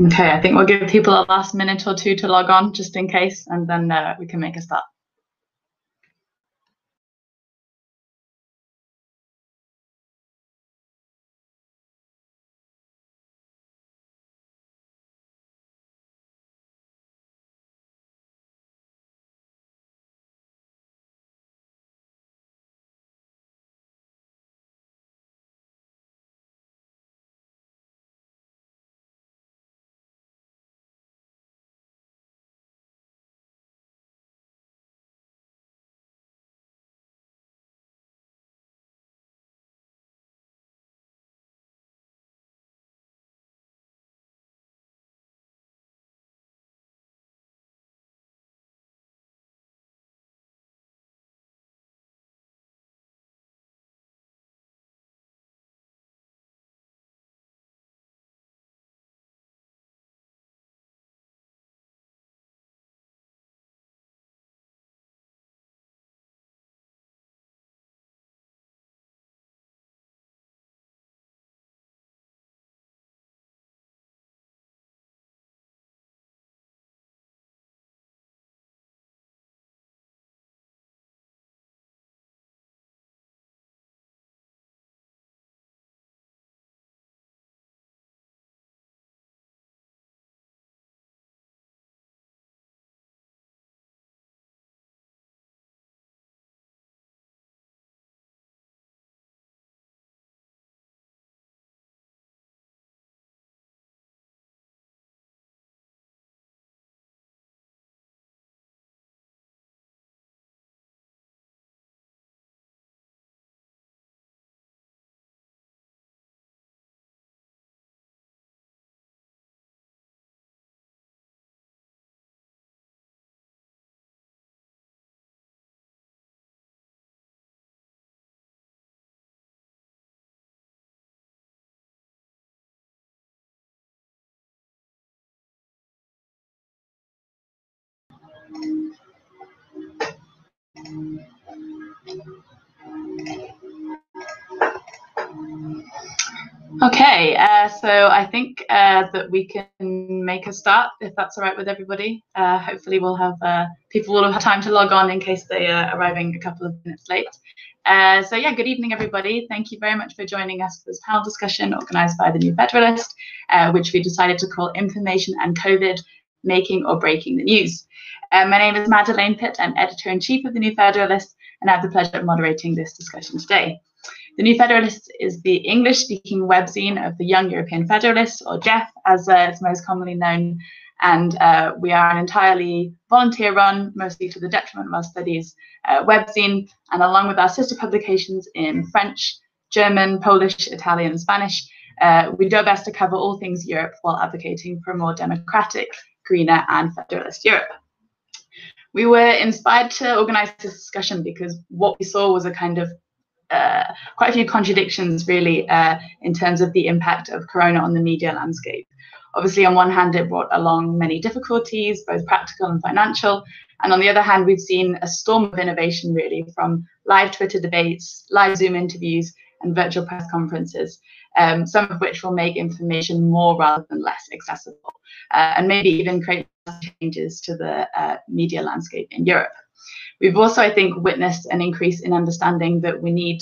Okay, I think we'll give people a last minute or two to log on just in case, and then we can make a start. Okay, so I think that we can make a start, if that's all right with everybody. Hopefully we'll have people will have time to log on in case they are arriving a couple of minutes late. So yeah, good evening, everybody. Thank you very much for joining us for this panel discussion organised by the New Federalist, which we decided to call Information and COVID, Making or Breaking the News. My name is Madelaine Pitt. I'm Editor-in-Chief of the New Federalist, and I have the pleasure of moderating this discussion today. The New Federalist is the English-speaking webzine of the Young European Federalists, or JEF, as it's most commonly known, and we are an entirely volunteer-run, mostly to the detriment of our studies, webzine, and along with our sister publications in French, German, Polish, Italian, and Spanish, we do our best to cover all things Europe while advocating for a more democratic, greener, and federalist Europe. We were inspired to organise this discussion because what we saw was a kind of quite a few contradictions, really, in terms of the impact of Corona on the media landscape. Obviously, on one hand, it brought along many difficulties, both practical and financial. And on the other hand, we've seen a storm of innovation, really, from live Twitter debates, live Zoom interviews, and virtual press conferences, some of which will make information more rather than less accessible, and maybe even create changes to the media landscape in Europe. We've also, I think, witnessed an increase in understanding that we need,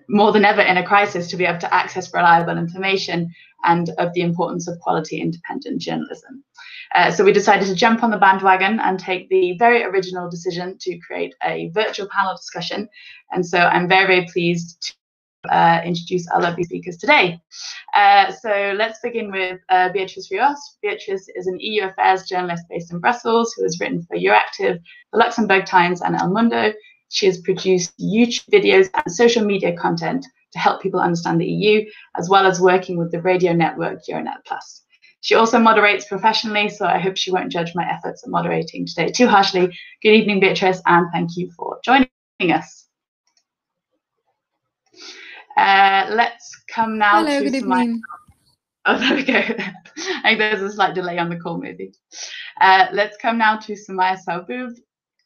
more than ever in a crisis, to be able to access reliable information, and of the importance of quality independent journalism. So we decided to jump on the bandwagon and take the very original decision to create a virtual panel discussion. And so I'm very, very pleased to introduce our lovely speakers today. So let's begin with Beatriz Rios. Beatriz is an EU affairs journalist based in Brussels who has written for Euractiv, the Luxembourg Times, and El Mundo. She has produced YouTube videos and social media content to help people understand the EU, as well as working with the radio network Euronet Plus. She also moderates professionally, so I hope she won't judge my efforts at moderating today too harshly. Good evening, Beatriz, and thank you for joining us. Let's come now Hello, to good evening. Oh, there we go. I think there's a slight delay on the call, maybe. Let's come now to Sumaia Saiboub,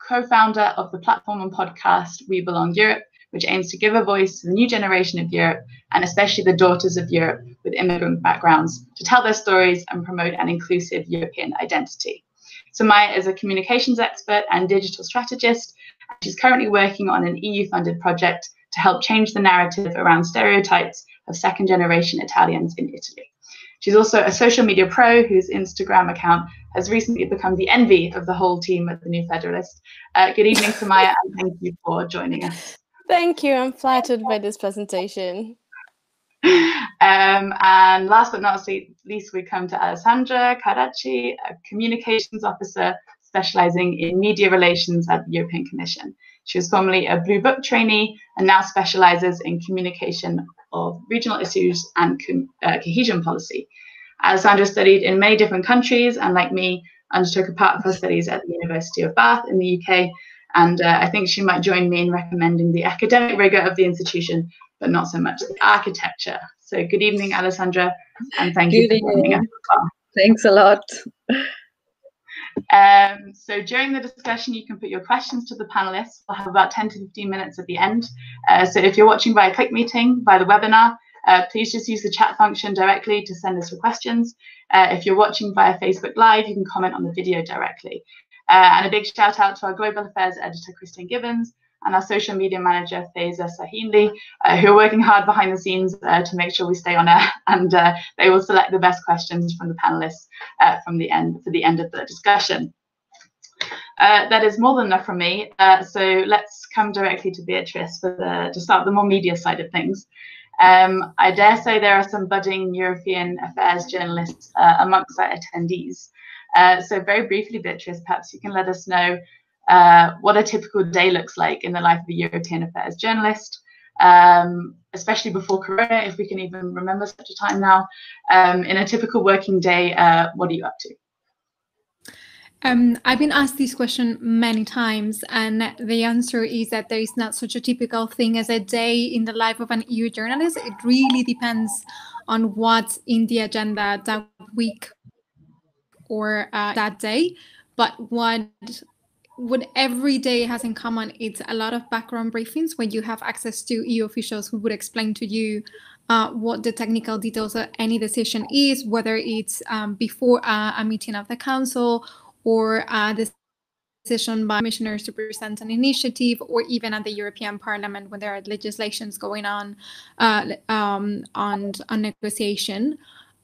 co-founder of the platform and podcast We Belong Europe, which aims to give a voice to the new generation of Europe, and especially the daughters of Europe with immigrant backgrounds, to tell their stories and promote an inclusive European identity. Sumaia is a communications expert and digital strategist. She's currently working on an EU-funded project to help change the narrative around stereotypes of second-generation Italians in Italy. She's also a social media pro whose Instagram account has recently become the envy of the whole team at the New Federalist. Good evening, Sumaia, and thank you for joining us. Thank you. I'm flattered by this presentation. And last but not least, we come to Alessandra Cardaci, a communications officer specializing in media relations at the European Commission. She was formerly a Blue Book trainee and now specializes in communication of regional issues and cohesion policy. Alessandra studied in many different countries and, like me, undertook a part of her studies at the University of Bath in the UK. And I think she might join me in recommending the academic rigor of the institution, but not so much the architecture. So good evening, Alessandra, and thank you for joining us. Thanks a lot. So during the discussion, you can put your questions to the panelists. We'll have about 10 to 15 minutes at the end. So if you're watching via Click Meeting, via the webinar, please just use the chat function directly to send us your questions. If you're watching via Facebook Live, you can comment on the video directly. And a big shout out to our Global Affairs editor, Christine Gibbons, and our social media manager, Faiza Sahinli, who are working hard behind the scenes to make sure we stay on air, and they will select the best questions from the panelists for the end of the discussion. That is more than enough from me, so let's come directly to Beatriz to start the more media side of things. I dare say there are some budding European affairs journalists amongst our attendees. So very briefly, Beatriz, perhaps you can let us know what a typical day looks like in the life of a European affairs journalist, especially before Corona, if we can even remember such a time now. In a typical working day, what are you up to? I've been asked this question many times, and the answer is that there is not such a typical thing as a day in the life of an EU journalist. It really depends on what's in the agenda that week or that day. But what every day has in common, it's a lot of background briefings where you have access to EU officials who would explain to you what the technical details of any decision is, whether it's before a meeting of the council, or the decision by commissioners to present an initiative, or even at the European Parliament when there are legislations going on negotiation.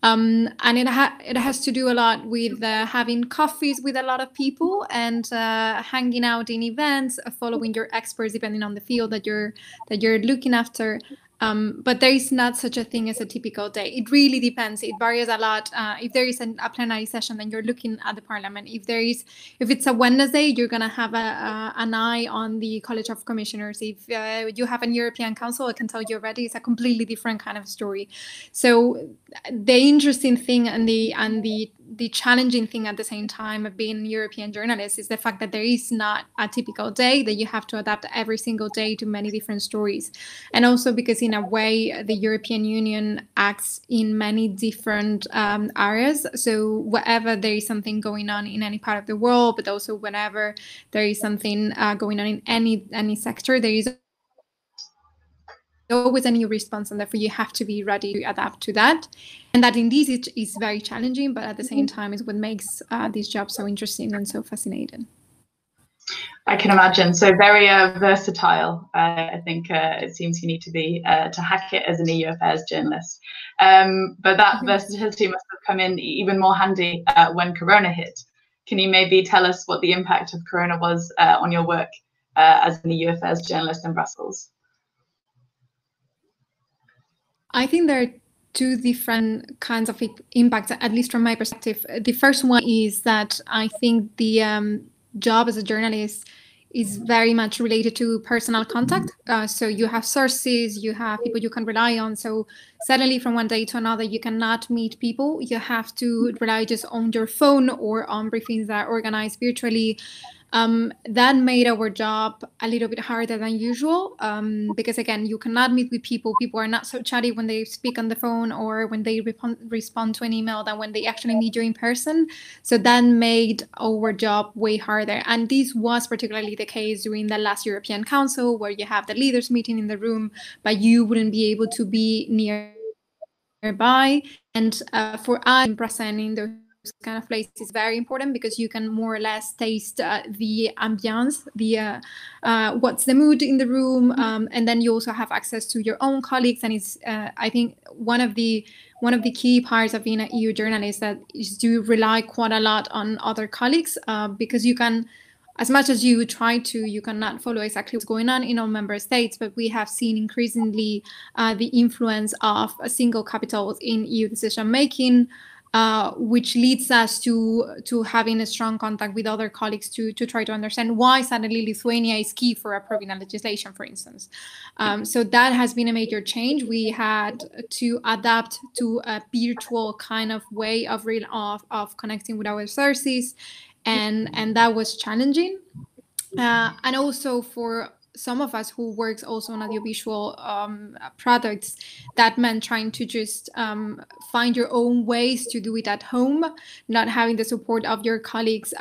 And it has to do a lot with having coffees with a lot of people and hanging out in events, following your experts depending on the field that you're looking after. But there is not such a thing as a typical day. It really depends. It varies a lot. If there is a plenary session, then you're looking at the Parliament. If it's a Wednesday, you're gonna have an eye on the College of Commissioners. If you have an European Council, I can tell you already, it's a completely different kind of story. So the interesting thing and the challenging thing at the same time of being a European journalist is the fact that there is not a typical day, that you have to adapt every single day to many different stories. And also because in a way, the European Union acts in many different areas. So wherever there is something going on in any part of the world, but also whenever there is something going on in any sector, there is always a new response, and therefore you have to be ready to adapt to that. And that indeed it is very challenging, but at the same time is what makes this job so interesting and so fascinating. I can imagine. So very versatile. I think it seems you need to be to hack it as an EU affairs journalist. But that versatility must have come in even more handy when Corona hit. Can you maybe tell us what the impact of Corona was on your work as an EU affairs journalist in Brussels? I think there are two different kinds of impacts, at least from my perspective. The first one is that I think the job as a journalist is very much related to personal contact. So you have sources, you have people you can rely on. So suddenly from one day to another, you cannot meet people. You have to rely just on your phone or on briefings that are organized virtually. That made our job a little bit harder than usual, because again, you cannot meet with people. People are not so chatty when they speak on the phone or when they respond to an email than when they actually meet you in person. So that made our job way harder. And this was particularly the case during the last European Council, where you have the leaders meeting in the room, but you wouldn't be able to be nearby. And for us, present in those kind of places is very important, because you can more or less taste the ambiance, the what's the mood in the room, and then you also have access to your own colleagues. And it's I think one of the key parts of being an EU journalist that is to rely quite a lot on other colleagues, because you can, as much as you try to, you cannot follow exactly what's going on in all member states. But we have seen increasingly the influence of single capitals in EU decision making, which leads us to having a strong contact with other colleagues to try to understand why suddenly Lithuania is key for approving a legislation, for instance. So that has been a major change. We had to adapt to a virtual kind of way of connecting with our sources, and that was challenging. And also for some of us who works also on audiovisual products, that meant trying to just find your own ways to do it at home, not having the support of your colleagues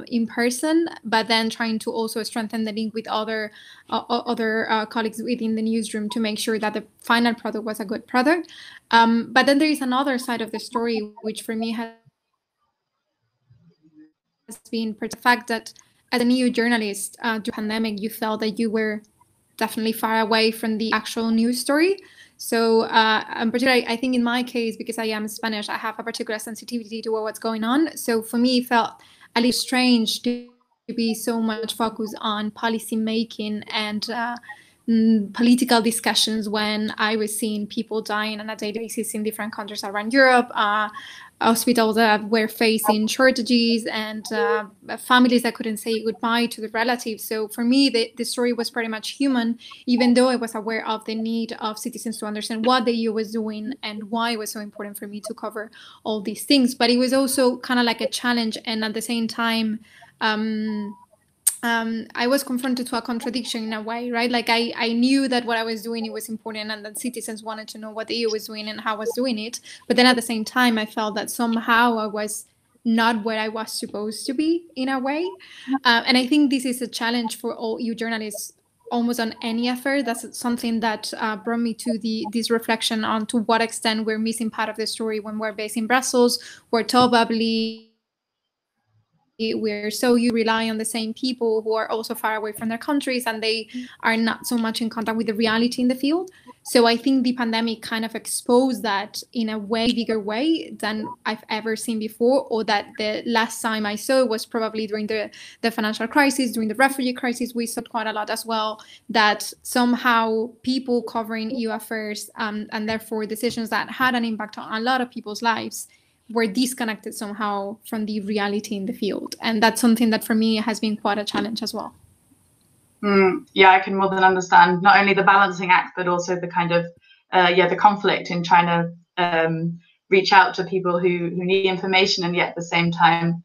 in person, but then trying to also strengthen the link with other colleagues within the newsroom to make sure that the final product was a good product. But then there is another side of the story, which for me has been the fact that as a new journalist during the pandemic, you felt that you were definitely far away from the actual news story. So in particular, I think in my case, because I am Spanish, I have a particular sensitivity to what's going on. So for me, it felt a little strange to be so much focused on policy making and political discussions when I was seeing people dying on a daily basis in different countries around Europe, hospitals that were facing shortages, and families that couldn't say goodbye to the relatives. So for me, the story was pretty much human, even though I was aware of the need of citizens to understand what the EU was doing and why it was so important for me to cover all these things. But it was also kind of like a challenge, and at the same time, I was confronted to a contradiction in a way, right? Like I knew that what I was doing, it was important, and that citizens wanted to know what the EU was doing and how I was doing it. But then at the same time, I felt that somehow I was not where I was supposed to be in a way. And I think this is a challenge for all EU journalists almost on any effort. That's something that brought me to this reflection on to what extent we're missing part of the story when we're based in Brussels, where probably we're so you rely on the same people who are also far away from their countries, and they are not so much in contact with the reality in the field. So I think the pandemic kind of exposed that in a way bigger way than I've ever seen before, or that the last time I saw was probably during the financial crisis, during the refugee crisis. We saw quite a lot as well, that somehow people covering EU affairs and therefore decisions that had an impact on a lot of people's lives were disconnected somehow from the reality in the field. And that's something that for me has been quite a challenge as well. Yeah, I can more than understand not only the balancing act, but also the kind of, the conflict in trying to reach out to people who need information, and yet at the same time,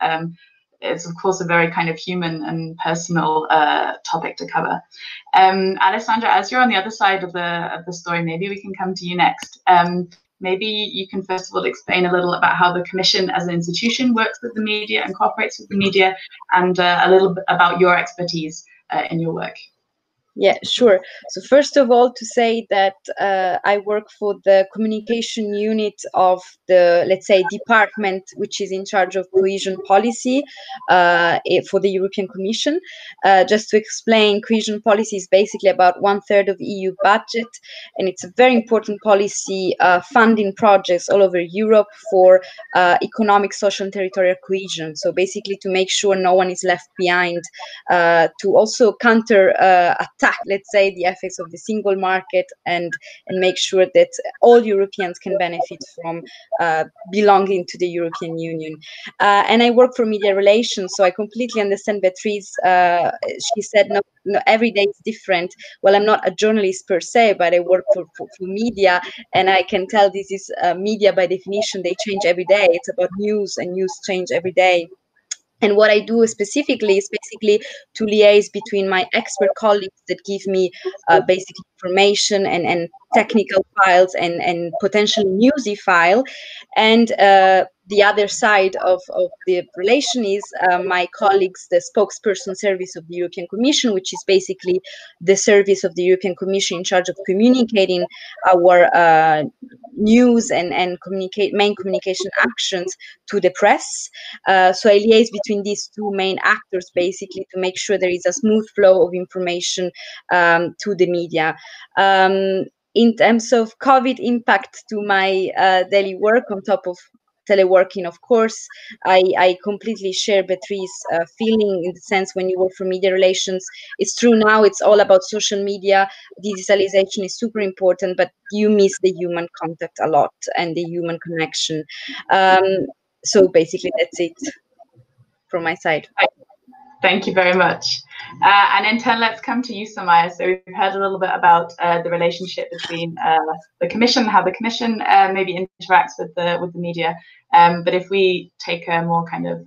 it's of course a very kind of human and personal topic to cover. Alessandra, as you're on the other side of the story, maybe we can come to you next. Maybe you can first of all explain a little about how the Commission as an institution works with the media and cooperates with the media, and a little bit about your expertise in your work. Yeah, sure. So first of all, to say that I work for the communication unit of the, let's say, department which is in charge of cohesion policy for the European Commission. Just to explain, cohesion policy is basically about 1/3 of EU budget, and it's a very important policy funding projects all over Europe for economic, social, and territorial cohesion. So basically to make sure no one is left behind, to also counter attack, let's say, the effects of the single market, and make sure that all Europeans can benefit from belonging to the European Union. And I work for media relations, so I completely understand Beatriz. She said, no, every day is different. Well, I'm not a journalist per se, but I work for media, and I can tell this is media by definition. They change every day. It's about news, and news change every day. And what I do specifically is basically to liaise between my expert colleagues that give me basically information and technical files and potentially newsy file. And the other side of the relation is my colleagues, the spokesperson service of the European Commission, which is basically the service of the European Commission in charge of communicating our news and main communication actions to the press. So I liaise between these two main actors basically to make sure there is a smooth flow of information to the media. In terms of COVID impact to my daily work on top of teleworking, of course, I completely share Beatriz's feeling in the sense when you work for media relations. It's true now, it's all about social media. Digitalization is super important, but you miss the human contact a lot and the human connection. So basically, that's it from my side. Thank you very much. And in turn, let's come to you, Sumaia. So we've heard a little bit about the relationship between the Commission, how the Commission maybe interacts with the media. But if we take a more kind of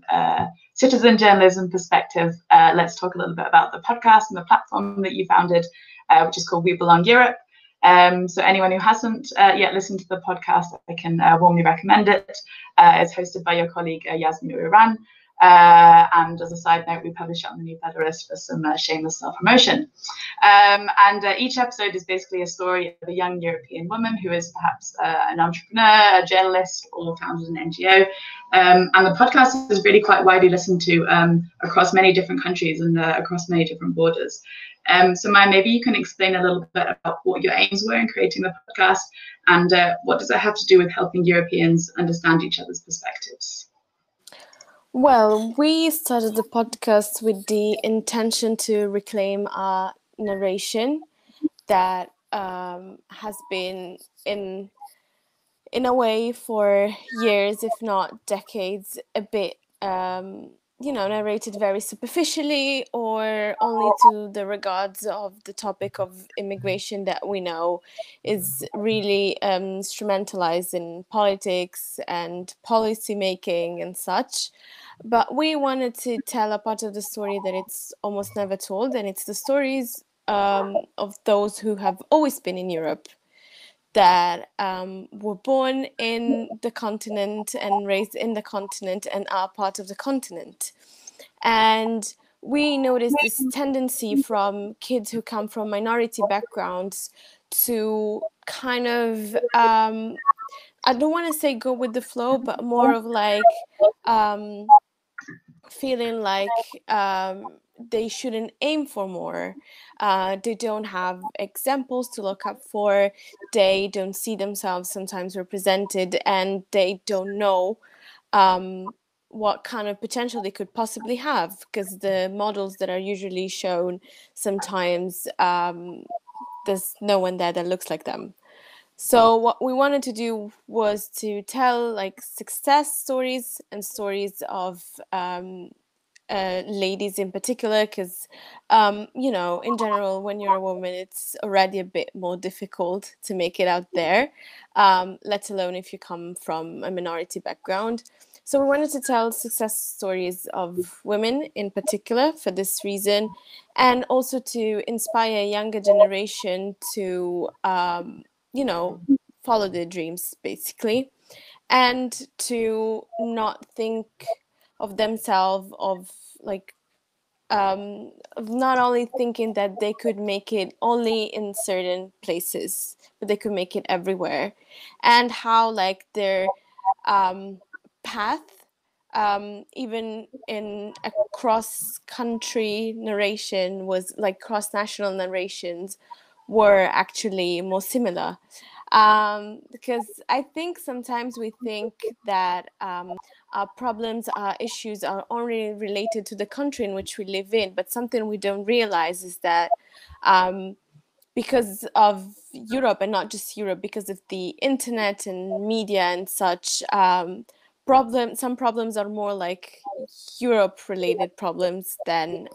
citizen journalism perspective, let's talk a little bit about the podcast and the platform that you founded, which is called We Belong Europe. So anyone who hasn't yet listened to the podcast, I can warmly recommend it. It's hosted by your colleague Yasmin Uran. And as a side note, we publish it on the new Federalist for some shameless self-promotion. And each episode is basically a story of a young European woman who is perhaps an entrepreneur, a journalist, or founded an NGO. And the podcast is really quite widely listened to across many different countries and across many different borders. So Maya, maybe you can explain a little bit about what your aims were in creating the podcast and what does it have to do with helping Europeans understand each other's perspectives? Well, we started the podcast with the intention to reclaim our narration that has been in a way for years, if not decades, a bit narrated very superficially or only to the regards of the topic of immigration that we know is really instrumentalized in politics and policy making and such. But we wanted to tell a part of the story that it's almost never told, and it's the stories of those who have always been in Europe, that were born in the continent and raised in the continent and are part of the continent. And we noticed this tendency from kids who come from minority backgrounds to kind of, I don't want to say go with the flow, but more of like feeling like they shouldn't aim for more. They don't have examples to look up for. They don't see themselves sometimes represented, and they don't know what kind of potential they could possibly have, because the models that are usually shown sometimes there's no one there that looks like them. So what we wanted to do was to tell like success stories and stories of ladies in particular, because in general, when you're a woman, it's already a bit more difficult to make it out there, let alone if you come from a minority background. So we wanted to tell success stories of women in particular for this reason, and also to inspire a younger generation to follow their dreams basically, and to not think of themselves of like not only thinking that they could make it only in certain places, but they could make it everywhere, and how like their path, even in a cross-country narration, was like cross-national narrations were actually more similar. Because I think sometimes we think that our problems, our issues are only related to the country in which we live in, but something we don't realize is that because of Europe, and not just Europe, because of the internet and media and such, some problems are more like Europe-related problems than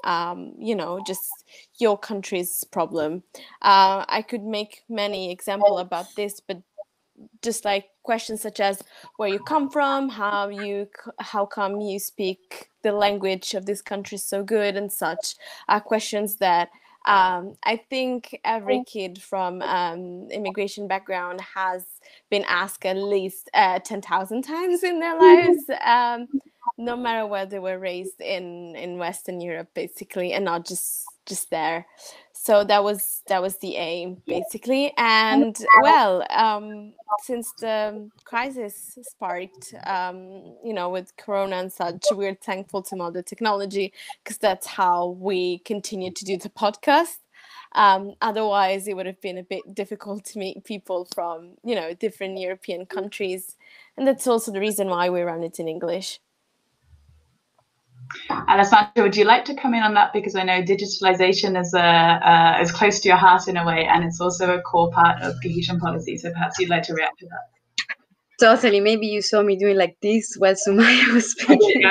just your country's problem. I could make many examples about this, but just like questions such as where you come from, how come you speak the language of this country so good, and such are questions that I think every kid from immigration background has been asked at least 10,000 times in their lives, no matter where they were raised in Western Europe, basically, and not just there. So that was the aim, basically. And well, since the crisis sparked, with Corona and such, we're thankful to modern technology, because that's how we continue to do the podcast. Otherwise, it would have been a bit difficult to meet people from, different European countries. And that's also the reason why we run it in English. Alessandra, would you like to come in on that? Because I know digitalization is close to your heart in a way, and it's also a core part of cohesion policy. So perhaps you'd like to react to that. Totally. Maybe you saw me doing like this while Sumaia was speaking.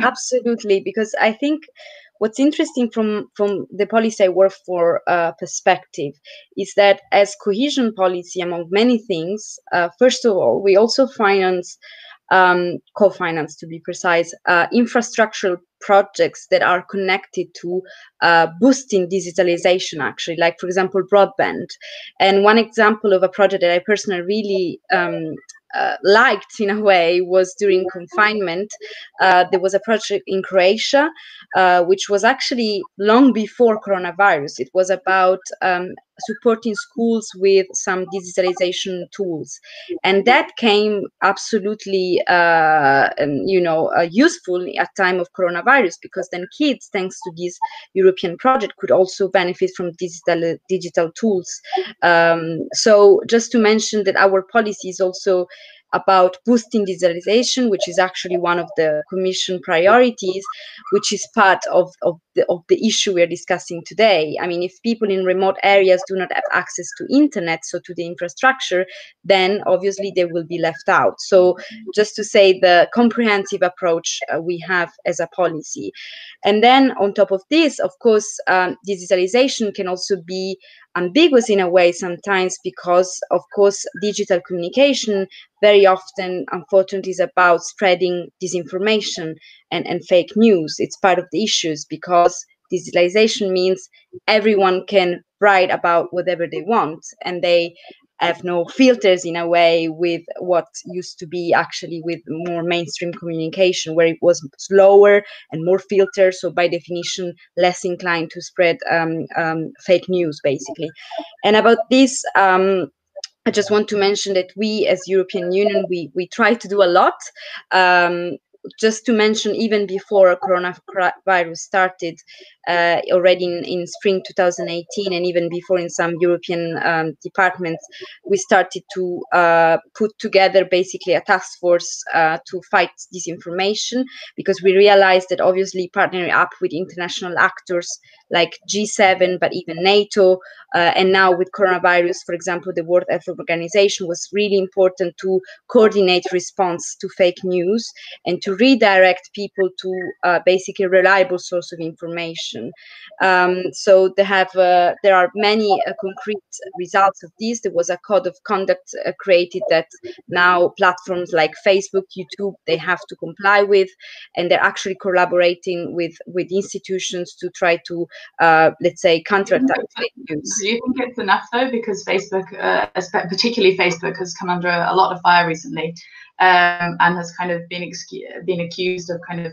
Absolutely, because I think what's interesting from the policy I work for perspective is that as cohesion policy, among many things, first of all, we also finance, co-finance to be precise, infrastructural projects that are connected to boosting digitalization, actually, like, for example, broadband. And one example of a project that I personally really liked in a way was during confinement. There was a project in Croatia, which was actually long before coronavirus. It was about supporting schools with some digitalization tools, and that came absolutely useful at time of coronavirus, because then kids, thanks to this European project, could also benefit from digital tools. So just to mention that our policy is also about boosting digitalization, which is actually one of the Commission priorities, which is part of the issue we are discussing today. I mean, if people in remote areas do not have access to internet, so to the infrastructure, then obviously they will be left out. So just to say the comprehensive approach we have as a policy. And then on top of this, of course, digitalization can also be ambiguous in a way sometimes, because of course digital communication very often, unfortunately, is about spreading disinformation and fake news. It's part of the issues, because digitalization means everyone can write about whatever they want, and they have no filters in a way with what used to be actually with more mainstream communication, where it was slower and more filtered, so by definition less inclined to spread fake news, basically. And about this, I just want to mention that we as European Union, we try to do a lot. Just to mention, even before coronavirus started, already in spring 2018, and even before in some European departments, we started to put together basically a task force to fight disinformation, because we realized that obviously partnering up with international actors like G7, but even NATO, and now with coronavirus, for example, the World Health Organization, was really important to coordinate response to fake news and to redirect people to basically reliable source of information. So there are many concrete results of this. There was a code of conduct created that now platforms like Facebook, YouTube, they have to comply with, and they're actually collaborating with institutions to try to, let's say, counterattack fake news. Do you think it's enough though? Because Facebook, particularly Facebook, has come under a lot of fire recently, and has kind of been accused of kind of,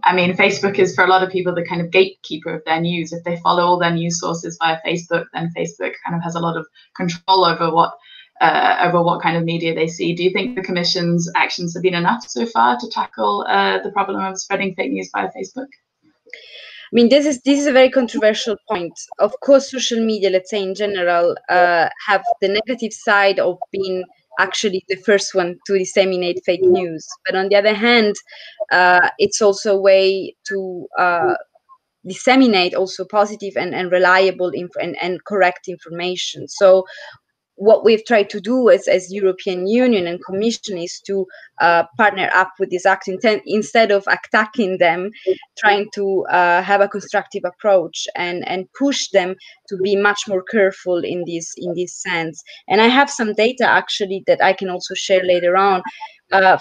I mean, Facebook is for a lot of people the kind of gatekeeper of their news. If they follow all their news sources via Facebook, then Facebook kind of has a lot of control over what kind of media they see. Do you think the Commission's actions have been enough so far to tackle the problem of spreading fake news via Facebook? I mean, this is a very controversial point. Of course, social media, let's say in general, have the negative side of being actually the first one to disseminate fake news. But on the other hand, it's also a way to disseminate also positive and reliable and correct information. So what we've tried to do as European Union and Commission is to partner up with these actors instead of attacking them, trying to have a constructive approach and push them to be much more careful in this sense. And I have some data actually that I can also share later on.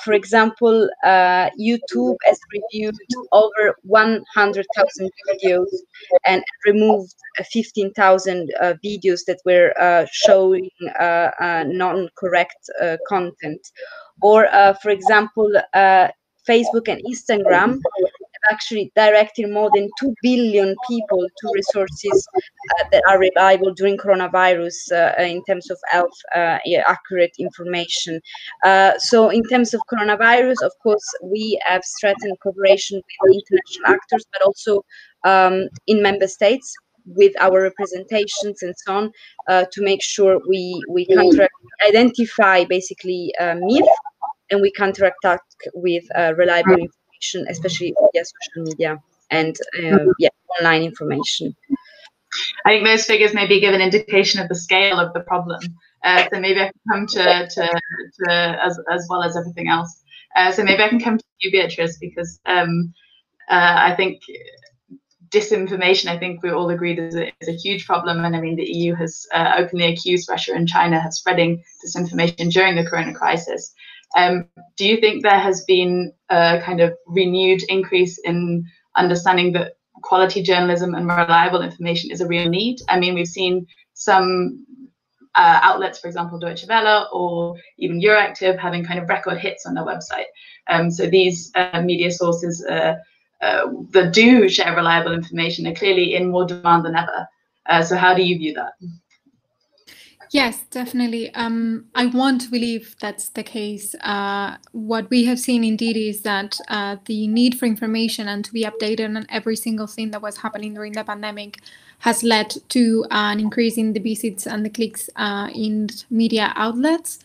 For example, YouTube has reviewed over 100,000 videos and removed 15,000 videos that were showing non-correct content. Or, for example, Facebook and Instagram have actually directed more than 2 billion people to resources that are reliable during coronavirus in terms of health, accurate information. So in terms of coronavirus, of course, we have strengthened cooperation with international actors, but also in member states with our representations and so on, to make sure we identify basically myth, and we counterattack with reliable information, especially via social media and online information. I think those figures maybe give an indication of the scale of the problem. So maybe I can come to as well as everything else. So maybe I can come to you, Beatriz, because I think disinformation, I think we all agreed, is a huge problem. And I mean, the EU has openly accused Russia and China of spreading disinformation during the corona crisis. Do you think there has been a kind of renewed increase in understanding that quality journalism and reliable information is a real need? I mean, we've seen some outlets, for example, Deutsche Welle or even Euractiv, having kind of record hits on their website. So these media sources that do share reliable information are clearly in more demand than ever. So how do you view that? Yes, definitely. I want to believe that's the case. What we have seen indeed is that the need for information and to be updated on every single thing that was happening during the pandemic has led to an increase in the visits and the clicks in media outlets.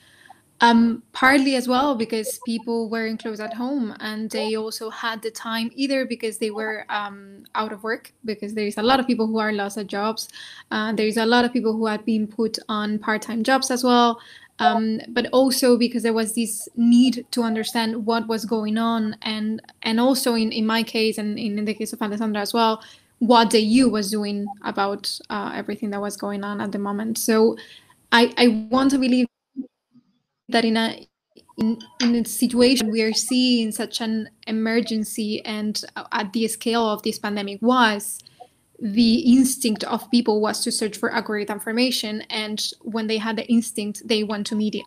Partly as well because people were enclosed at home, and they also had the time, either because they were out of work, because there is a lot of people who are lost at jobs. There is a lot of people who had been put on part-time jobs as well. But also because there was this need to understand what was going on, and also in my case and in the case of Alessandra as well, what the EU was doing about everything that was going on at the moment. So I want to believe that in a situation we are seeing such an emergency, and at the scale of this pandemic, was the instinct of people was to search for accurate information, and when they had the instinct, they went to media.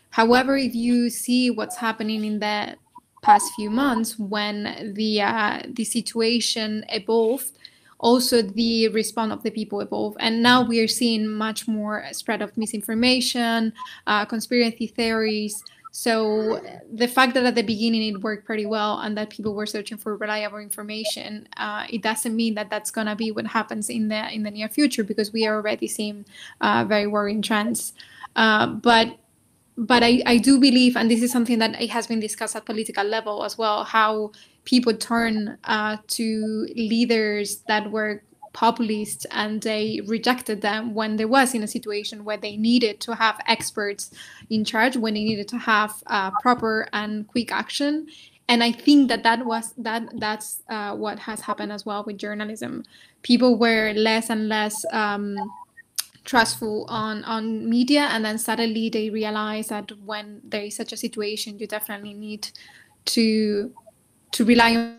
However, if you see what's happening in the past few months, when the situation evolved, also the response of the people evolved, and now we are seeing much more spread of misinformation, conspiracy theories. So the fact that at the beginning it worked pretty well and that people were searching for reliable information, it doesn't mean that that's going to be what happens in the near future, because we are already seeing very worrying trends. But I do believe, and this is something that it has been discussed at political level as well, how people turn to leaders that were populist, and they rejected them when there was in a situation where they needed to have experts in charge, when they needed to have proper and quick action. And I think that's what has happened as well with journalism. People were less and less trustful on media, and then suddenly they realize that when there is such a situation, you definitely need to rely on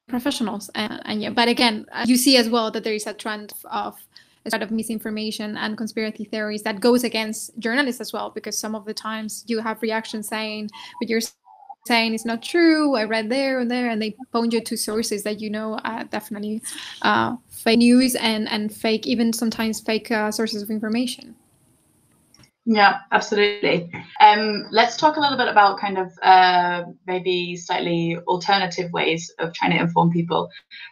professionals. And yeah, but again, you see as well that there is a trend of a sort of misinformation and conspiracy theories that goes against journalists as well, because some of the times you have reactions saying, but you're saying it's not true, I read there and there, and they point you to sources that are definitely fake news and fake, even sometimes fake sources of information. Yeah, absolutely. Let's talk a little bit about kind of maybe slightly alternative ways of trying to inform people,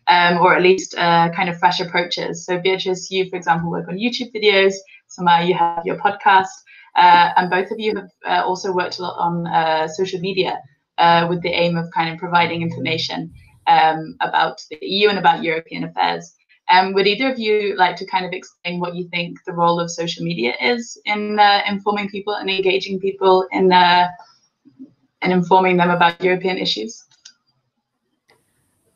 or at least kind of fresh approaches. So Beatriz, you, for example, work on YouTube videos. Sumaia, you have your podcast, and both of you have also worked a lot on social media with the aim of kind of providing information about the EU and about European affairs. Would either of you like to kind of explain what you think the role of social media is in informing people and engaging people in and informing them about European issues?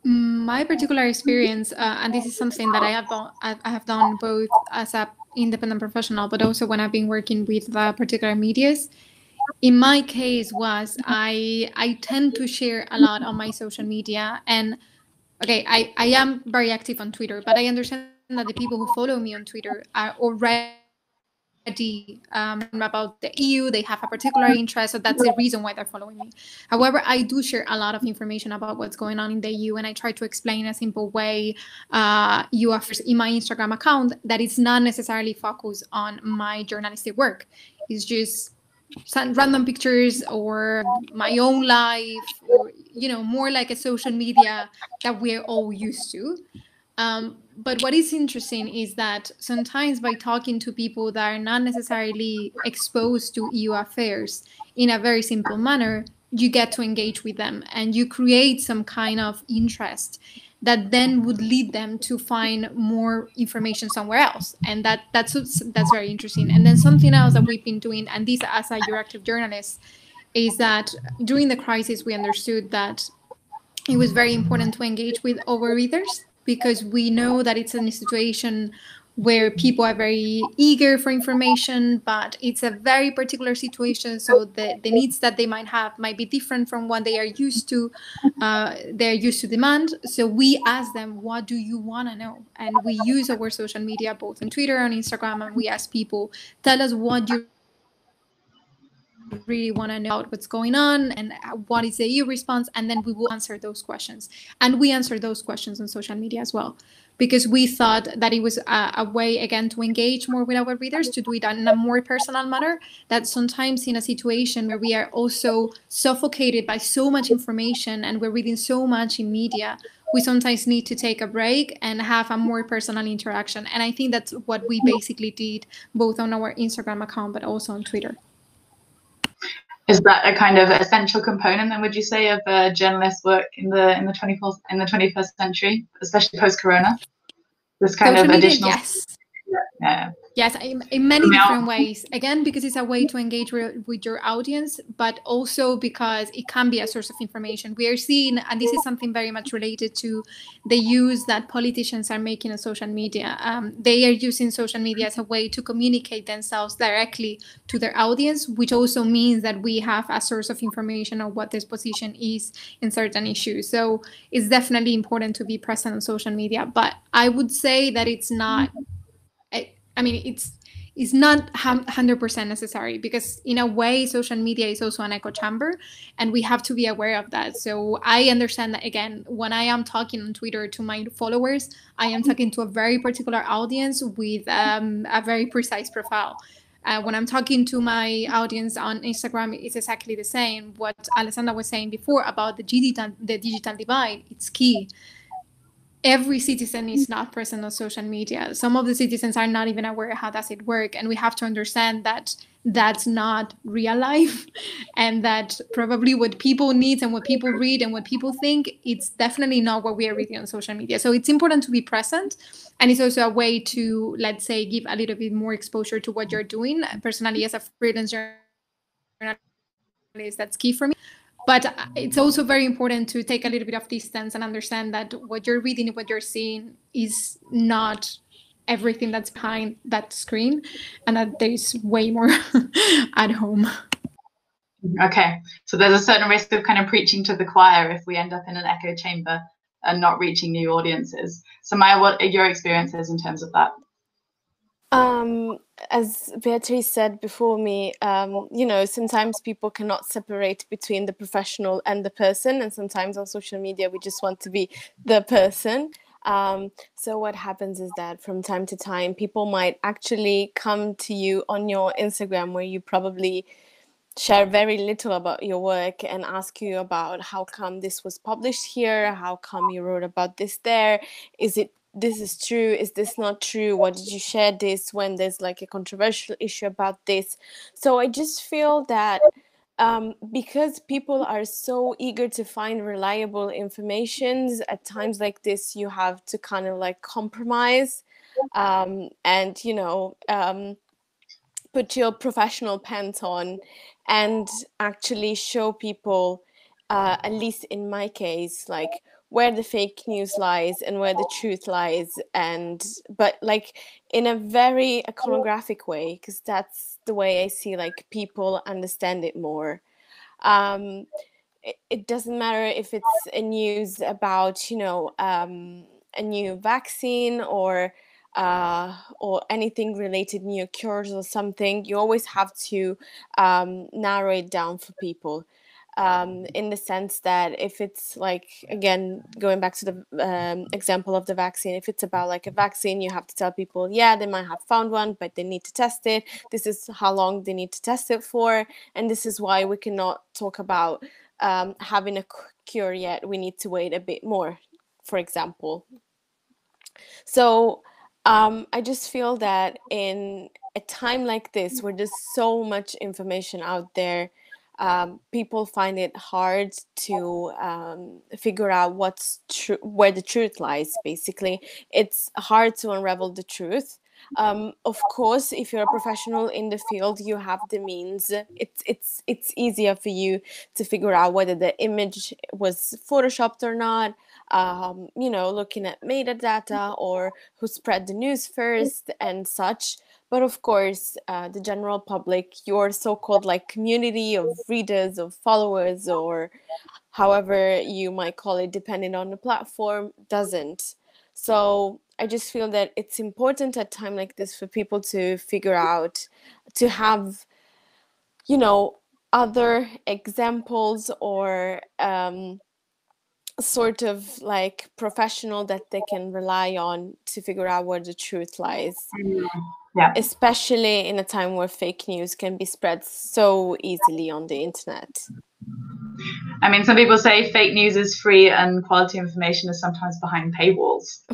My particular experience, and this is something that I have done both as a independent professional, but also when I've been working with particular medias. In my case, was I tend to share a lot on my social media, and okay, I am very active on Twitter, but I understand that the people who follow me on Twitter are already about the EU. They have a particular interest, so that's the reason why they're following me. However, I do share a lot of information about what's going on in the EU, and I try to explain in a simple way EU affairs in my Instagram account that it's not necessarily focused on my journalistic work. It's just some random pictures or my own life, or more like a social media that we're all used to. But what is interesting is that sometimes by talking to people that are not necessarily exposed to EU affairs in a very simple manner, you get to engage with them and you create some kind of interest that then would lead them to find more information somewhere else. And that's very interesting. And then something else that we've been doing, and this as a Euractiv journalist, is that during the crisis, we understood that it was very important to engage with overreaders, because we know that it's in a situation where people are very eager for information, but it's a very particular situation. So the needs that they might have might be different from what they are used to. They're used to demand. So we ask them, what do you want to know? And we use our social media, both on Twitter and Instagram, and we ask people, tell us what you really want to know about what's going on and what is the EU response, and then we will answer those questions. And we answer those questions on social media as well, because we thought that it was a way, again, to engage more with our readers, to do it in a more personal manner, that sometimes in a situation where we are also suffocated by so much information and we're reading so much in media, we sometimes need to take a break and have a more personal interaction. And I think that's what we basically did, both on our Instagram account, but also on Twitter. Is that a kind of essential component, then, would you say, of journalist work in the 21st century, especially post-corona? This kind social of media, additional. yes. Yeah. Yes, in many different ways. Again, because it's a way to engage with your audience, but also because it can be a source of information. We are seeing, and this is something very much related to the use that politicians are making of social media. They are using social media as a way to communicate themselves directly to their audience, which also means that we have a source of information on what this position is in certain issues. So it's definitely important to be present on social media. But I would say that it's not. I mean, it's not 100% necessary, because in a way, social media is also an echo chamber, and we have to be aware of that. So I understand that, again, when I am talking on Twitter to my followers, I am talking to a very particular audience with a very precise profile. When I'm talking to my audience on Instagram, it's exactly the same. What Alessandra was saying before about the digital divide, it's key. Every citizen is not present on social media. Some of the citizens are not even aware how does it work, and we have to understand that that's not real life, and that probably what people need and what people read and what people think, it's definitely not what we are reading on social media. So it's important to be present, and it's also a way to, let's say, give a little bit more exposure to what you're doing. Personally, as a freelance journalist, that's key for me. But it's also very important to take a little bit of distance and understand that what you're reading and what you're seeing is not everything that's behind that screen, and that there's way more at home. Okay, so there's a certain risk of kind of preaching to the choir if we end up in an echo chamber and not reaching new audiences. Sumaia, what are your experiences in terms of that? As Beatriz said before me, sometimes people cannot separate between the professional and the person, and sometimes on social media we just want to be the person. So what happens is that from time to time people might actually come to you on your Instagram, where you probably share very little about your work, and ask you about how come this was published here, how come you wrote about this there, this is true, is this not true, why did you share this when there's like a controversial issue about this. So I just feel that because people are so eager to find reliable information, at times like this you have to kind of like compromise and put your professional pants on and actually show people, at least in my case, like where the fake news lies and where the truth lies, and but like in a very iconographic way, because that's the way I see like people understand it more. It doesn't matter if it's a news about, you know, a new vaccine or anything related, new cures or something. You always have to narrow it down for people. In the sense that if it's like, again, going back to the example of the vaccine, if it's about like a vaccine, you have to tell people, yeah, they might have found one, but they need to test it. This is how long they need to test it for. And this is why we cannot talk about having a cure yet. We need to wait a bit more, for example. So I just feel that in a time like this, where there's so much information out there, people find it hard to figure out what's true, where the truth lies. Basically, it's hard to unravel the truth. Of course, if you're a professional in the field, you have the means. It's easier for you to figure out whether the image was photoshopped or not. You know, looking at metadata or who spread the news first and such. But of course, the general public, your so-called like community of readers, of followers, or however you might call it, depending on the platform, doesn't. So I just feel that it's important at a time like this for people to figure out, to have, you know, other examples or sort of like professional that they can rely on to figure out where the truth lies. Yeah. Especially in a time where fake news can be spread so easily on the internet. I mean, some people say fake news is free and quality information is sometimes behind paywalls.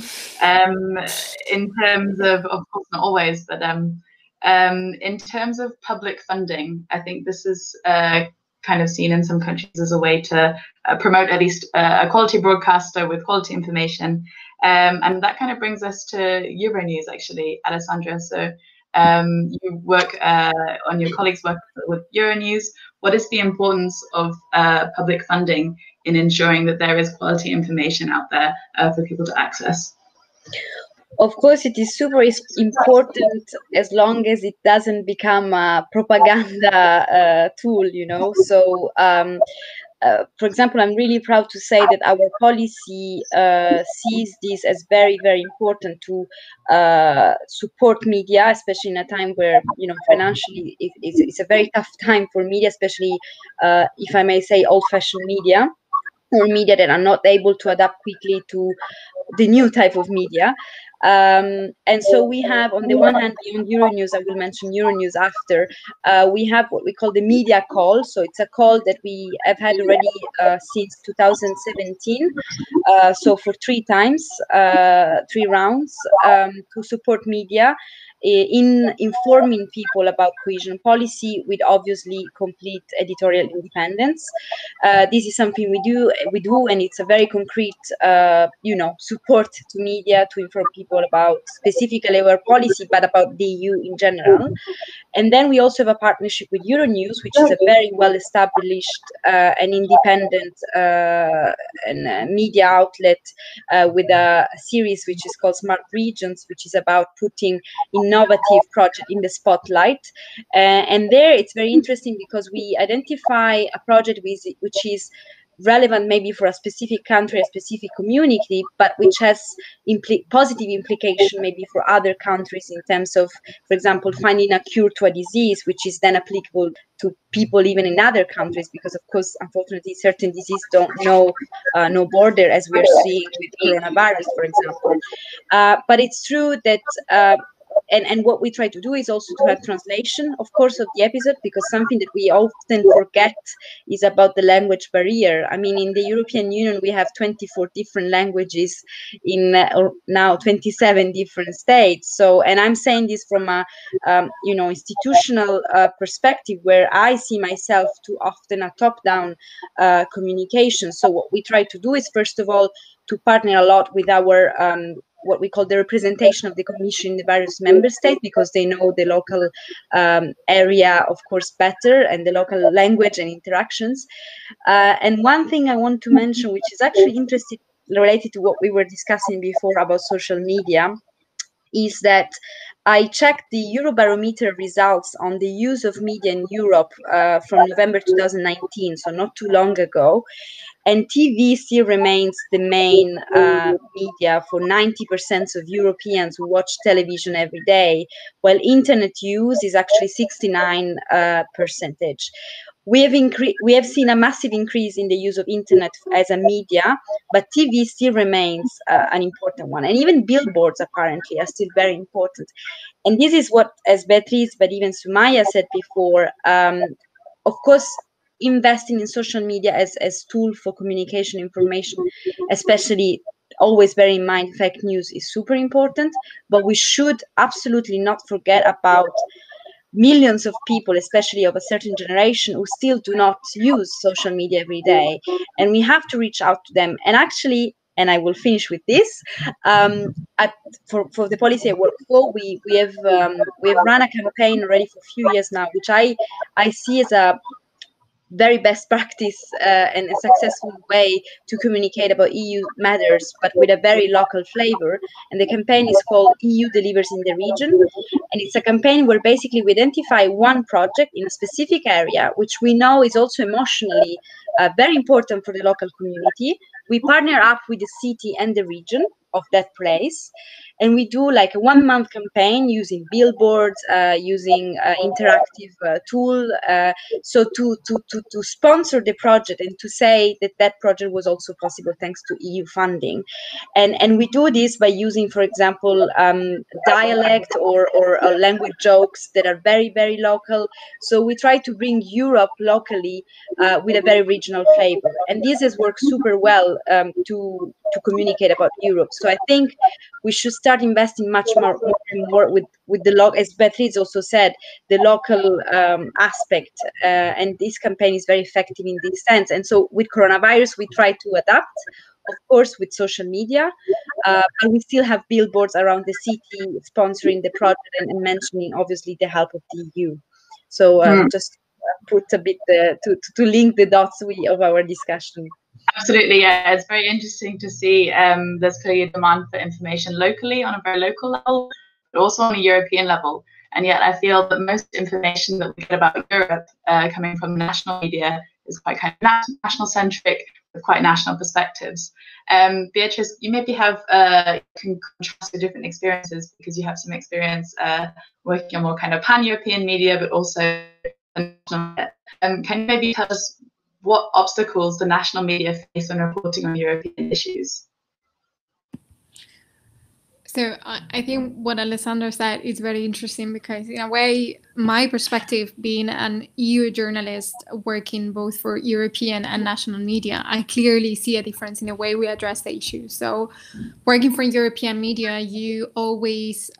In terms of course, not always, but in terms of public funding, I think this is kind of seen in some countries as a way to promote at least a quality broadcaster with quality information. And that kind of brings us to Euronews, actually, Alessandra. So you work on your colleagues' work with Euronews. What is the importance of public funding in ensuring that there is quality information out there for people to access? Of course, it is super important as long as it doesn't become a propaganda tool, you know. So, for example, I'm really proud to say that our policy sees this as very, very important to support media, especially in a time where, you know, financially it's a very tough time for media, especially if I may say old-fashioned media, or media that are not able to adapt quickly to the new type of media. And so we have, on the one hand, beyond Euronews, I will mention Euronews after, we have what we call the media call. So it's a call that we have had already since 2017. So for 3 times, 3 rounds, to support media in informing people about cohesion policy with obviously complete editorial independence. This is something we do, and it's a very concrete, you know, support to media to inform people about specifically our policy, but about the EU in general. And then we also have a partnership with Euronews, which is a very well-established and independent media outlet with a series which is called Smart Regions, which is about putting innovative project in the spotlight. And there it's very interesting because we identify a project which is relevant maybe for a specific country, a specific community, but which has positive implication maybe for other countries in terms of, for example, finding a cure to a disease, which is then applicable to people even in other countries, because of course, unfortunately, certain diseases don't know no border, as we are seeing with coronavirus, for example. But it's true that and what we try to do is also to have translation, of course, of the episode, because something that we often forget is about the language barrier. I mean, in the European Union, we have 24 different languages in now 27 different states. So, and I'm saying this from a, you know, institutional perspective, where I see myself too often a top-down communication. So what we try to do is, first of all, to partner a lot with our what we call the representation of the Commission in the various member states, because they know the local area, of course, better, and the local language and interactions. And one thing I want to mention, which is actually interesting related to what we were discussing before about social media, is that I checked the Eurobarometer results on the use of media in Europe from November 2019, so not too long ago. And TV still remains the main media for 90% of Europeans who watch television every day, while internet use is actually 69%. We have seen a massive increase in the use of internet as a media, but TV still remains an important one. And even billboards apparently are still very important. And this is what, as Beatriz, but even Sumaia said before, of course, investing in social media as tool for communication information, especially always bear in mind fake news, is super important, but we should absolutely not forget about millions of people, especially of a certain generation, who still do not use social media every day, and we have to reach out to them. And actually, and I will finish with this, for the policy I work for, we have run a campaign already for a few years now, which I see as a very best practice and a successful way to communicate about EU matters, but with a very local flavor. And the campaign is called EU Delivers in the Region. And it's a campaign where basically we identify one project in a specific area, which we know is also emotionally very important for the local community. We partner up with the city and the region of that place, and we do like a 1 month campaign using billboards, using interactive tool, so to sponsor the project and to say that that project was also possible thanks to EU funding. And we do this by using, for example, dialect or language jokes that are very, very local. So we try to bring Europe locally with a very regional flavor. And this has worked super well to communicate about Europe. So I think we should start investing much more and more with the as Beatriz also said, the local aspect. And this campaign is very effective in this sense. And so with coronavirus, we try to adapt, of course, with social media, but we still have billboards around the city sponsoring the project and mentioning, obviously, the help of the EU. So just put a bit to link the dots of our discussion. Absolutely, yeah. It's very interesting to see there's clearly a demand for information locally on a very local level, but also on a European level. And yet I feel that most information that we get about Europe coming from national media is quite kind of national-centric with quite national perspectives. Beatriz, you maybe have can contrast the different experiences because you have some experience working on more kind of pan-European media, but also national media. Can you maybe tell us what obstacles the national media face when reporting on European issues? So I think what Alessandra said is very interesting because in a way, my perspective being an EU journalist working both for European and national media, I clearly see a difference in the way we address the issue. So working for European media, you always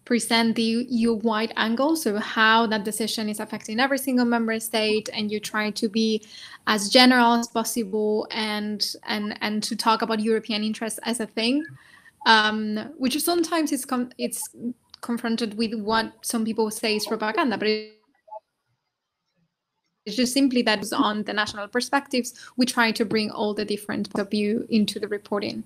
present the EU-wide angle, so how that decision is affecting every single member state, and you try to be as general as possible and to talk about European interests as a thing, which sometimes it's confronted with what some people say is propaganda, but it's just simply that on the national perspectives, we try to bring all the different points of view into the reporting.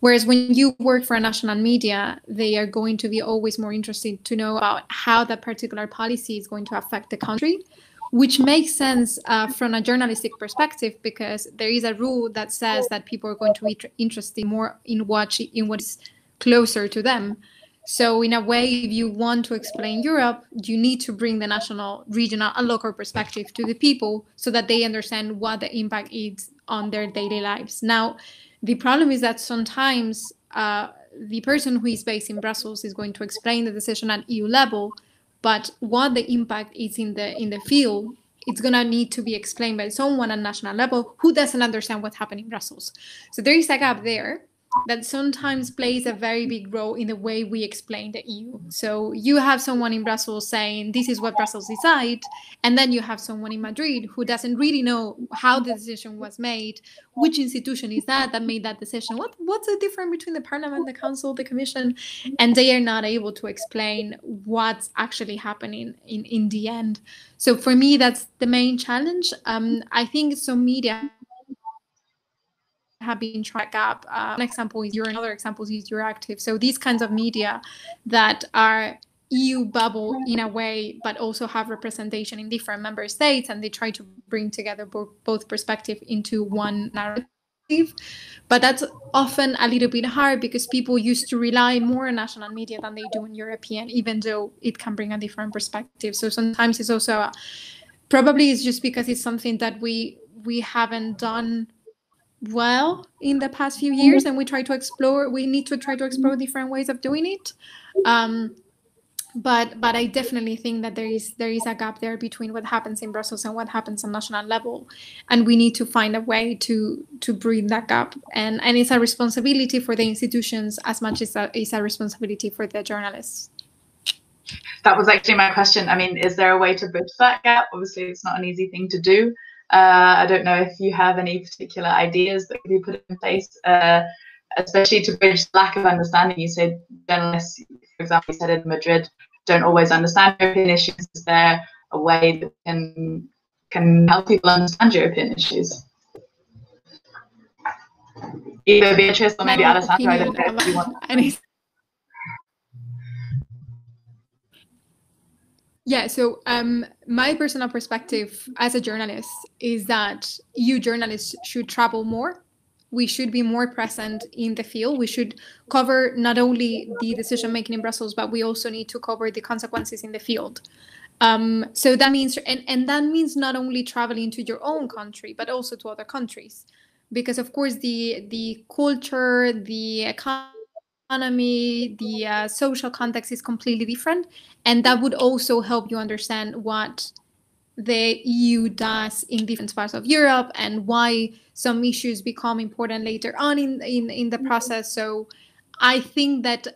Whereas when you work for a national media, they are going to be always more interested to know about how that particular policy is going to affect the country, which makes sense from a journalistic perspective, because there is a rule that says that people are going to be interested more in what is closer to them. So in a way, if you want to explain Europe, you need to bring the national, regional, and local perspective to the people so that they understand what the impact is on their daily lives. Now, the problem is that sometimes the person who is based in Brussels is going to explain the decision at EU level, but what the impact is in the field, it's going to need to be explained by someone at national level who doesn't understand what's happening in Brussels. So there is a gap there that sometimes plays a very big role in the way we explain the EU. So you have someone in Brussels saying, this is what Brussels decide, and then you have someone in Madrid who doesn't really know how the decision was made, which institution is that made that decision, what's the difference between the Parliament, the Council, the Commission, and they are not able to explain what's actually happening in the end. So for me, that's the main challenge. I think some media have been trying to gap. One example is Euro, another example is Euractiv. So these kinds of media that are EU bubble in a way, but also have representation in different member states, and they try to bring together both perspectives into one narrative. But that's often a little bit hard because people used to rely more on national media than they do on European, even though it can bring a different perspective. So sometimes it's also probably it's just because it's something that we haven't done well in the past few years, and we need to try to explore different ways of doing it. But I definitely think that there is a gap there between what happens in Brussels and what happens on national level, and we need to find a way to bridge that gap. And it's a responsibility for the institutions as much as it's a responsibility for the journalists. That was actually my question. I mean, is there a way to bridge that gap? Obviously, it's not an easy thing to do. I don't know if you have any particular ideas that could be put in place, especially to bridge the lack of understanding. You said journalists, for example, you said in Madrid, don't always understand European issues. Is there a way that can help people understand European issues? Either Beatriz or maybe Alessandra, I don't know if you want. Yeah, so my personal perspective as a journalist is that EU journalists should travel more. We should be more present in the field. We should cover not only the decision making in Brussels, but we also need to cover the consequences in the field. So that means, and that means not only traveling to your own country, but also to other countries, because of course the culture, the economy, the social context is completely different, and that would also help you understand what the EU does in different parts of Europe and why some issues become important later on in the process. So I think that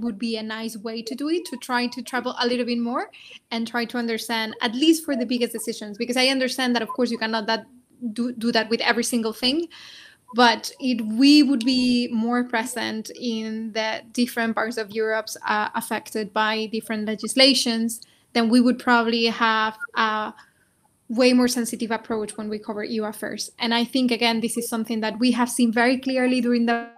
would be a nice way to do it, to try to travel a little bit more and try to understand, at least for the biggest decisions, because I understand that of course you cannot do that with every single thing, but we would be more present in the different parts of Europe affected by different legislations, then we would probably have a way more sensitive approach when we cover EU affairs. And I think, again, this is something that we have seen very clearly during the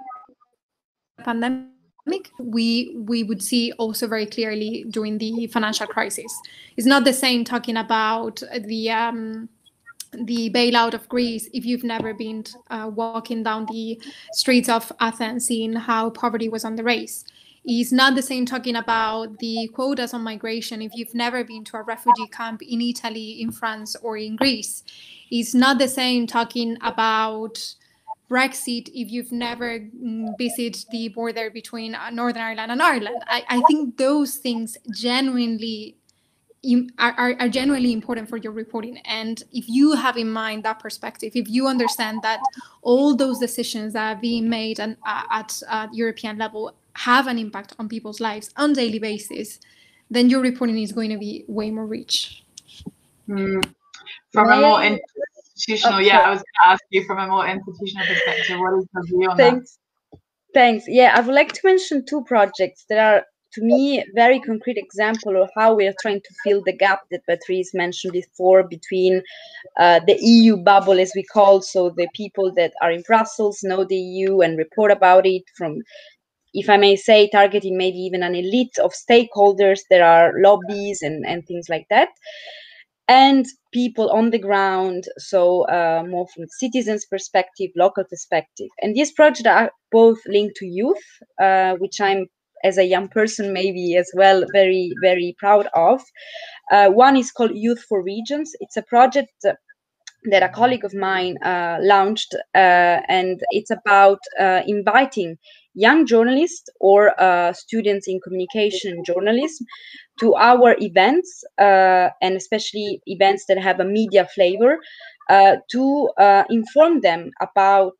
pandemic. We would see also very clearly during the financial crisis. It's not the same talking about the bailout of Greece if you've never been walking down the streets of Athens seeing how poverty was on the rise. It's not the same talking about the quotas on migration if you've never been to a refugee camp in Italy, in France, or in Greece. It's not the same talking about Brexit if you've never visited the border between Northern Ireland and Ireland. I think those things genuinely are genuinely important for your reporting. And if you have in mind that perspective, if you understand that all those decisions that are being made at European level have an impact on people's lives on a daily basis, then your reporting is going to be way more rich. From a more institutional, I was going to ask you from a more institutional perspective, what is your view on that? Thanks. Yeah, I would like to mention two projects that are, to me, very concrete example of how we are trying to fill the gap that Beatriz mentioned before between the EU bubble, as we call, so the people that are in Brussels know the EU and report about it, from, if I may say, targeting maybe even an elite of stakeholders. There are lobbies and things like that. And people on the ground, so more from citizens' perspective, local perspective. And these projects are both linked to youth, which I'm, as a young person, maybe as well, very, very proud of. One is called Youth for Regions. It's a project that a colleague of mine launched, and it's about inviting young journalists or students in communication journalism to our events, and especially events that have a media flavor, to inform them about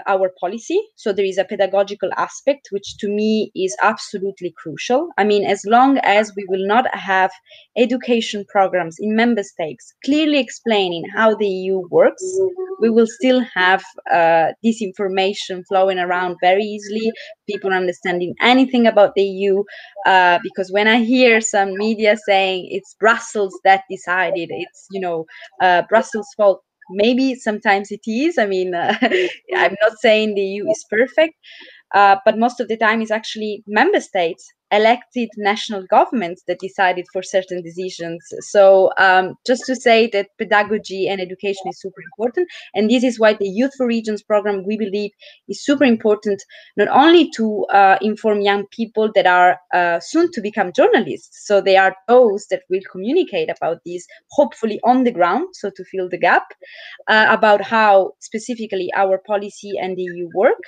our policy. So there is a pedagogical aspect, which to me is absolutely crucial. I mean, as long as we will not have education programs in member states clearly explaining how the EU works, we will still have disinformation flowing around very easily, people understanding anything about the EU, because when I hear some media saying it's Brussels that decided, it's, Brussels' fault, maybe sometimes it is. I mean, I'm not saying the EU is perfect, but most of the time it's actually member states, elected national governments that decided for certain decisions. So just to say that pedagogy and education is super important. And this is why the Youth for Regions program, we believe, is super important, not only to inform young people that are soon to become journalists. So they are those that will communicate about this, hopefully on the ground, so to fill the gap, about how specifically our policy and the EU work.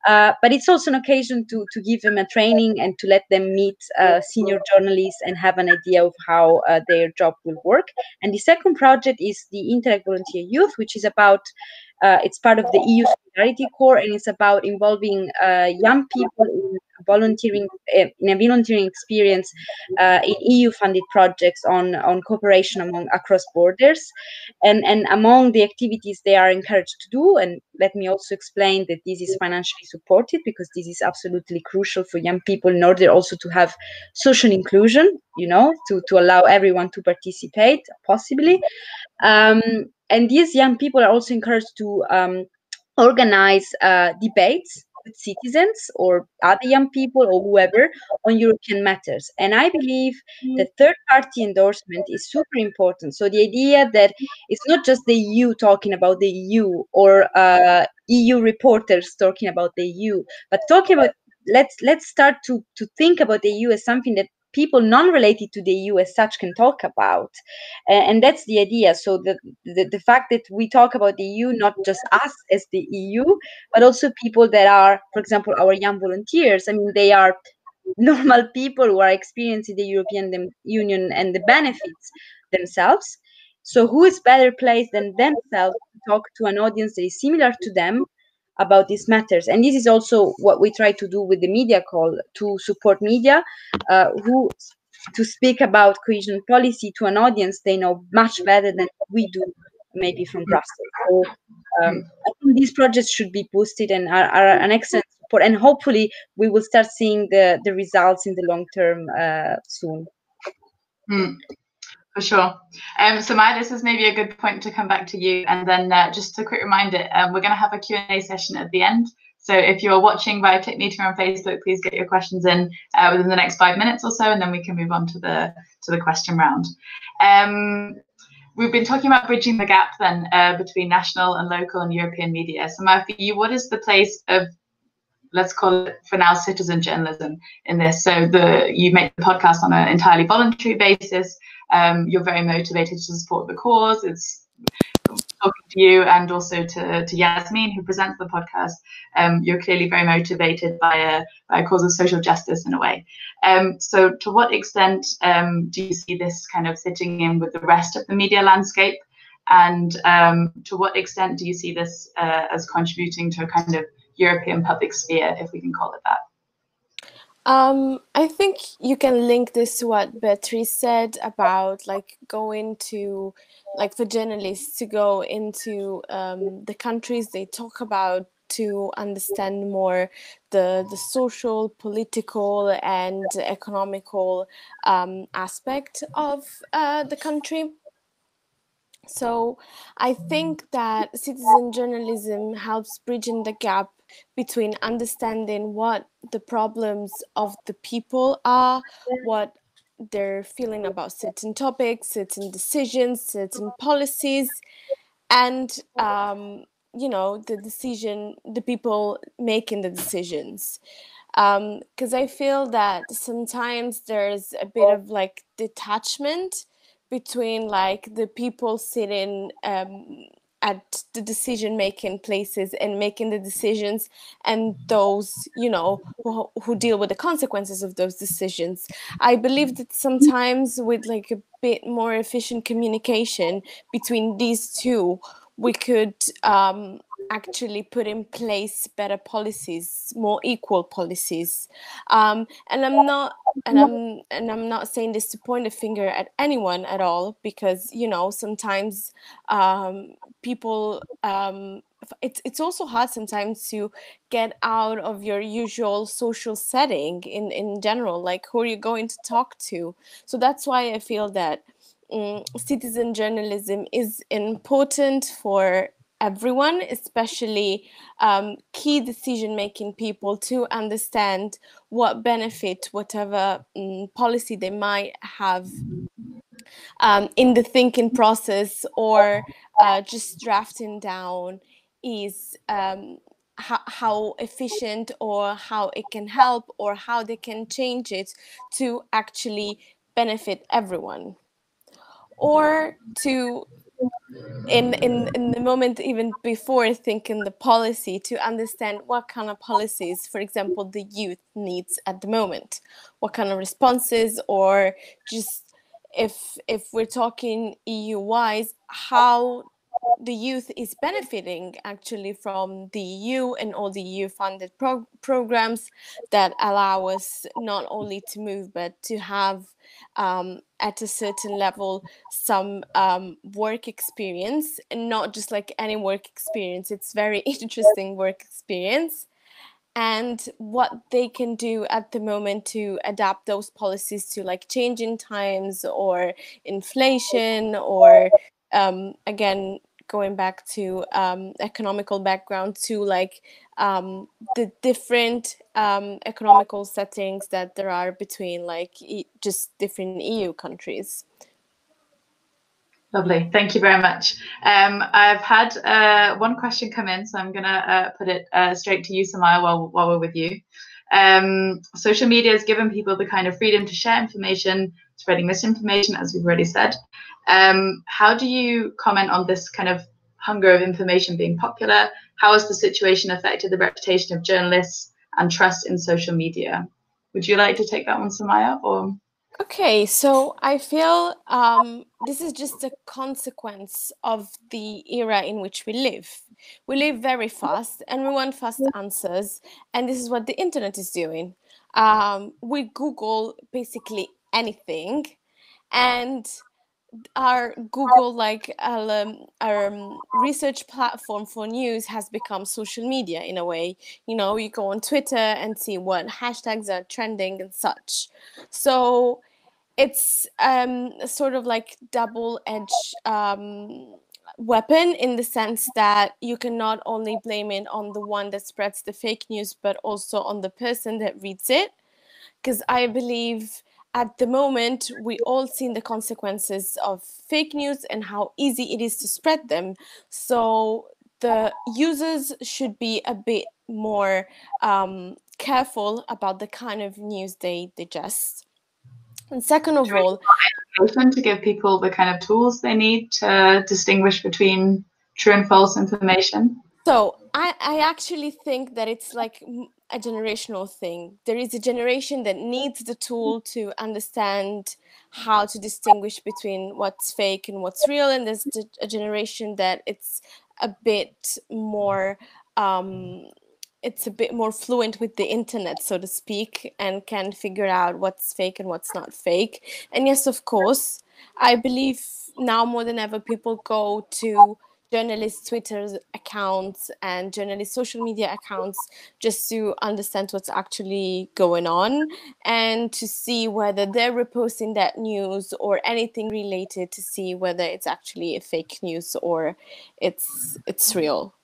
But it's also an occasion to give them a training and to let them meet senior journalists and have an idea of how their job will work. And the second project is the Interact Volunteer Youth, which is about, it's part of the EU Solidarity Corps, and it's about involving young people in volunteering, in a volunteering experience in EU-funded projects on cooperation across borders. And among the activities they are encouraged to do, and let me also explain that this is financially supported, because this is absolutely crucial for young people in order also to have social inclusion, to allow everyone to participate, possibly. And these young people are also encouraged to organize debates with citizens or other young people or whoever on European matters. And I believe that third-party endorsement is super important. So the idea that it's not just the EU talking about the EU, or EU reporters talking about the EU, but talking about, let's start to think about the EU as something that people non-related to the EU as such can talk about. And that's the idea. So the fact that we talk about the EU, not just us as the EU, but also people that are, for example, our young volunteers. I mean, they are normal people who are experiencing the European Union and the benefits themselves. So who is better placed than themselves to talk to an audience that is similar to them about these matters? And this is also what we try to do with the media call, to support media who to speak about cohesion policy to an audience they know much better than we do, maybe from Brussels. So I think these projects should be boosted and are an excellent support, and hopefully we will start seeing the results in the long term soon. For sure. Sumaia, this is maybe a good point to come back to you, and then just a quick reminder, we're going to have a Q&A session at the end. So if you're watching via Tech Meeting on Facebook, please get your questions in within the next 5 minutes or so, and then we can move on to the question round. We've been talking about bridging the gap then between national and local and European media. Sumaia, for you, what is the place of, let's call it for now, citizen journalism in this? So you make the podcast on an entirely voluntary basis. You're very motivated to support the cause. It's talking to you and also to Yasmin, who presents the podcast. You're clearly very motivated by a cause of social justice in a way. So to what extent do you see this kind of fitting in with the rest of the media landscape? And to what extent do you see this as contributing to a kind of European public sphere, if we can call it that? I think you can link this to what Beatriz said about going to, for journalists to go into the countries they talk about to understand more the social, political, and economical aspect of the country. So I think that citizen journalism helps bridging the gap between understanding what the problems of the people are, what they're feeling about certain topics, certain decisions, certain policies, and the people making the decisions. Because I feel that sometimes there's a bit of detachment between the people sitting at the decision-making places and making the decisions, and those who deal with the consequences of those decisions. I believe that sometimes with a bit more efficient communication between these two, we could actually put in place better policies, more equal policies. And I'm not saying this to point a finger at anyone at all, because sometimes people it's also hard sometimes to get out of your usual social setting in general. Who are you going to talk to? So that's why I feel that citizen journalism is important for everyone, especially key decision-making people, to understand what benefit whatever policy they might have in the thinking process, or just drafting down is how efficient, or how it can help, or how they can change it to actually benefit everyone, or to in the moment even before thinking the policy, to understand what kind of policies, for example, the youth needs at the moment, what kind of responses, or just if we're talking EU wise, how the youth is benefiting actually from the EU and all the EU funded programs that allow us not only to move but to have at a certain level some work experience, and not just like any work experience, it's very interesting work experience, and what they can do at the moment to adapt those policies to like changing times or inflation, or again going back to economical background, to like the different economical settings that there are between like just different EU countries. Lovely, thank you very much. I've had one question come in, so I'm gonna put it straight to you, Sumaia, while we're with you. Social media has given people the kind of freedom to share information, spreading misinformation, as we've already said. How do you comment on this kind of hunger of information being popular? How has the situation affected the reputation of journalists and trust in social media? Would you like to take that one, Sumaia, or? Okay, so I feel this is just a consequence of the era in which we live. We live very fast and we want fast answers, and this is what the internet is doing. We Google basically anything, and our Google, like our research platform for news, has become social media in a way. You know, you go on Twitter and see what hashtags are trending and such. So it's sort of like double-edged weapon, in the sense that you can not only blame it on the one that spreads the fake news, but also on the person that reads it. Because I believe at the moment we all seen the consequences of fake news and how easy it is to spread them. So the users should be a bit more careful about the kind of news they digest. And second of all, to give people the kind of tools they need to distinguish between true and false information. So I actually think that it's like a generational thing. There is a generation that needs the tool to understand how to distinguish between what's fake and what's real, and there's a generation that it's a bit more fluent with the internet, so to speak, and can figure out what's fake and what's not fake. And yes, of course, I believe now more than ever people go to journalists' Twitter accounts and journalists' social media accounts just to understand what's actually going on, and to see whether they're reposting that news or anything related, to see whether it's actually a fake news or it's real.